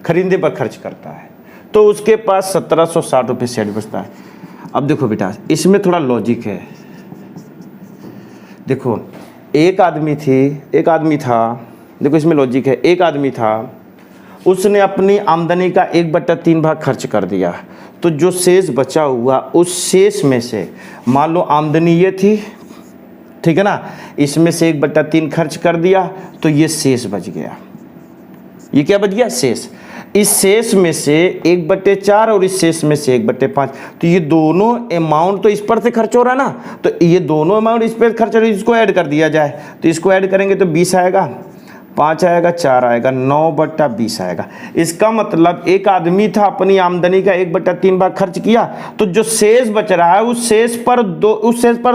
खरीदने पर खर्च करता है, तो उसके पास 1760 रुपये शेष बचता है। अब देखो बेटा, इसमें थोड़ा लॉजिक है। देखो, एक आदमी था, देखो इसमें लॉजिक है। एक आदमी था, उसने अपनी आमदनी का 1/3 भाग खर्च कर दिया, तो जो शेष बचा हुआ उस शेष में से, मान लो आमदनी ये थी, ठीक है ना, इसमें से 1/3 खर्च कर दिया तो ये शेष बच गया। ये क्या बच गया? शेष। इस शेष में से 1/4 और इस शेष में से 1/5, तो ये दोनों अमाउंट तो इस पर से खर्च हो रहा है ना, तो ये दोनों अमाउंट इस पर खर्च हो रहा है, इसको ऐड कर दिया जाए। तो इसको ऐड करेंगे तो 20 आएगा, 5 आएगा, 4 आएगा, 9/20 आएगा। इसका मतलब एक आदमी था, अपनी आमदनी का 1/3 भाग खर्च किया, तो जो शेष बच रहा है उस शेष पर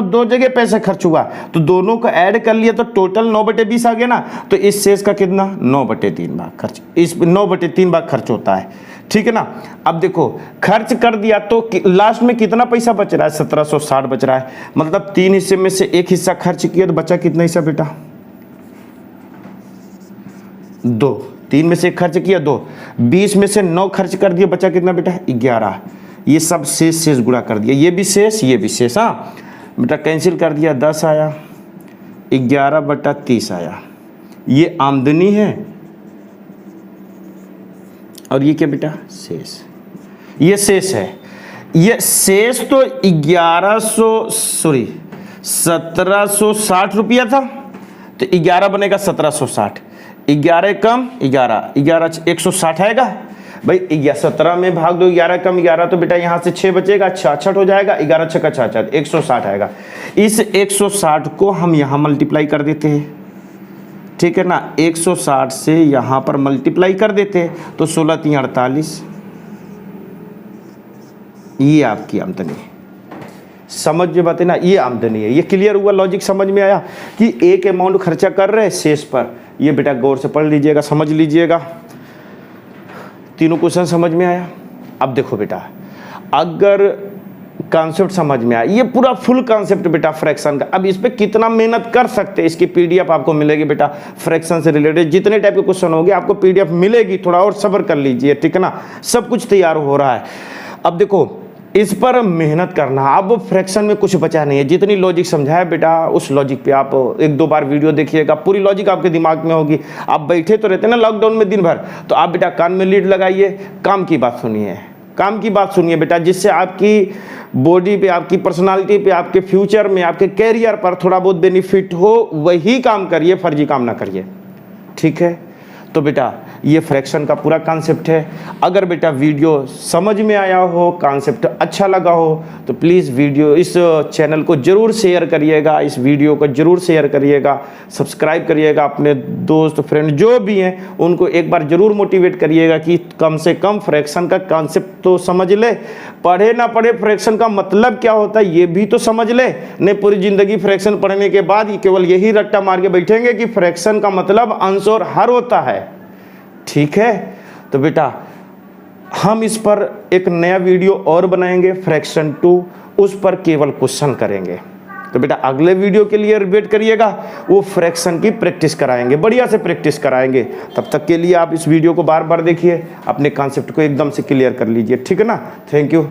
दो जगह पैसे खर्च हुआ, तो दोनों को ऐड कर लिया तो टोटल 9/20 आ गया ना। तो इस शेष का कितना? 9/3 भाग खर्च, इस 9/3 भाग खर्च होता है, ठीक है ना। अब देखो, खर्च कर दिया तो लास्ट में कितना पैसा बच रहा है? 1760 बच रहा है। मतलब 3 हिस्से में से 1 हिस्सा खर्च किया तो बचा कितना हिस्सा बेटा? 2। 3 में से 1 खर्च किया, 2। 20 में से 9 खर्च कर दिया, बचा कितना बेटा? 11। ये सब शेष गुणा कर दिया, ये भी शेष, ये भी शेष। हाँ बेटा, कैंसिल कर दिया, 10 आया, 11/30 आया। ये आमदनी है और ये क्या बेटा? शेष। ये शेष है। ये शेष तो 1760 रुपया था, तो 11 बनेगा 1760। 11 कम 11, 160 आएगा भाई। 17 में भाग दो 11 कम 11, तो बेटा यहाँ से 6 बचेगा, 66 हो जाएगा। 11 6 का 66, 160 आएगा। इस 160 को हम यहाँ मल्टीप्लाई कर देते हैं, ठीक है ना। 160 से यहाँ पर मल्टीप्लाई कर देते हैं तो 16 3 48, ये आपकी आमदनी है। समझ में बात है ना, ये आमदनी है। ये क्लियर हुआ? लॉजिक समझ में आया कि एक अमाउंट खर्चा कर रहे हैं शेष पर। ये बेटा गौर से पढ़ लीजिएगा, समझ लीजिएगा। तीनों क्वेश्चन समझ में आया? अब देखो बेटा, अगर कॉन्सेप्ट समझ में आया, ये पूरा फुल कॉन्सेप्ट बेटा फ्रैक्शन का। अब इस पे कितना मेहनत कर सकते हैं, इसकी पीडीएफ आपको मिलेगी बेटा। फ्रैक्शन से रिलेटेड जितने टाइप के क्वेश्चन होंगे आपको पीडीएफ मिलेगी, थोड़ा और सब्र कर लीजिए, ठीक है ना। सब कुछ तैयार हो रहा है। अब देखो, इस पर मेहनत करना। अब फ्रैक्शन में कुछ बचा नहीं है, जितनी लॉजिक समझाया बेटा उस लॉजिक पे आप 1-2 बार वीडियो देखिएगा, पूरी लॉजिक आपके दिमाग में होगी। आप बैठे तो रहते ना लॉकडाउन में दिन भर, तो आप बेटा कान में लीड लगाइए, काम की बात सुनिए, काम की बात सुनिए बेटा, जिससे आपकी बॉडी पे, आपकी पर्सनालिटी पे, आपके फ्यूचर में, आपके कैरियर पर थोड़ा बहुत बेनिफिट हो। वही काम करिए, फर्जी काम ना करिए। ठीक है। तो बेटा ये फ्रैक्शन का पूरा कॉन्सेप्ट है। अगर बेटा वीडियो समझ में आया हो, कॉन्सेप्ट अच्छा लगा हो, तो प्लीज़ वीडियो इस चैनल को ज़रूर शेयर करिएगा, इस वीडियो को ज़रूर शेयर करिएगा, सब्सक्राइब करिएगा, अपने दोस्त फ्रेंड जो भी हैं उनको एक बार ज़रूर मोटिवेट करिएगा कि कम से कम फ्रैक्शन का कॉन्सेप्ट तो समझ ले, पढ़े ना पढ़े फ्रैक्शन का मतलब क्या होता है ये भी तो समझ ले। नहीं पूरी ज़िंदगी फ्रैक्शन पढ़ने के बाद ही केवल यही रट्टा मार के बैठेंगे कि फ्रैक्शन का मतलब अंश और हर होता है, ठीक है। तो बेटा हम इस पर एक नया वीडियो और बनाएंगे, फ्रैक्शन 2, उस पर केवल क्वेश्चन करेंगे। तो बेटा अगले वीडियो के लिए वेट करिएगा, वो फ्रैक्शन की प्रैक्टिस कराएंगे, बढ़िया से प्रैक्टिस कराएंगे। तब तक के लिए आप इस वीडियो को बार बार देखिए, अपने कॉन्सेप्ट को एकदम से क्लियर कर लीजिए, ठीक है ना। Thank you.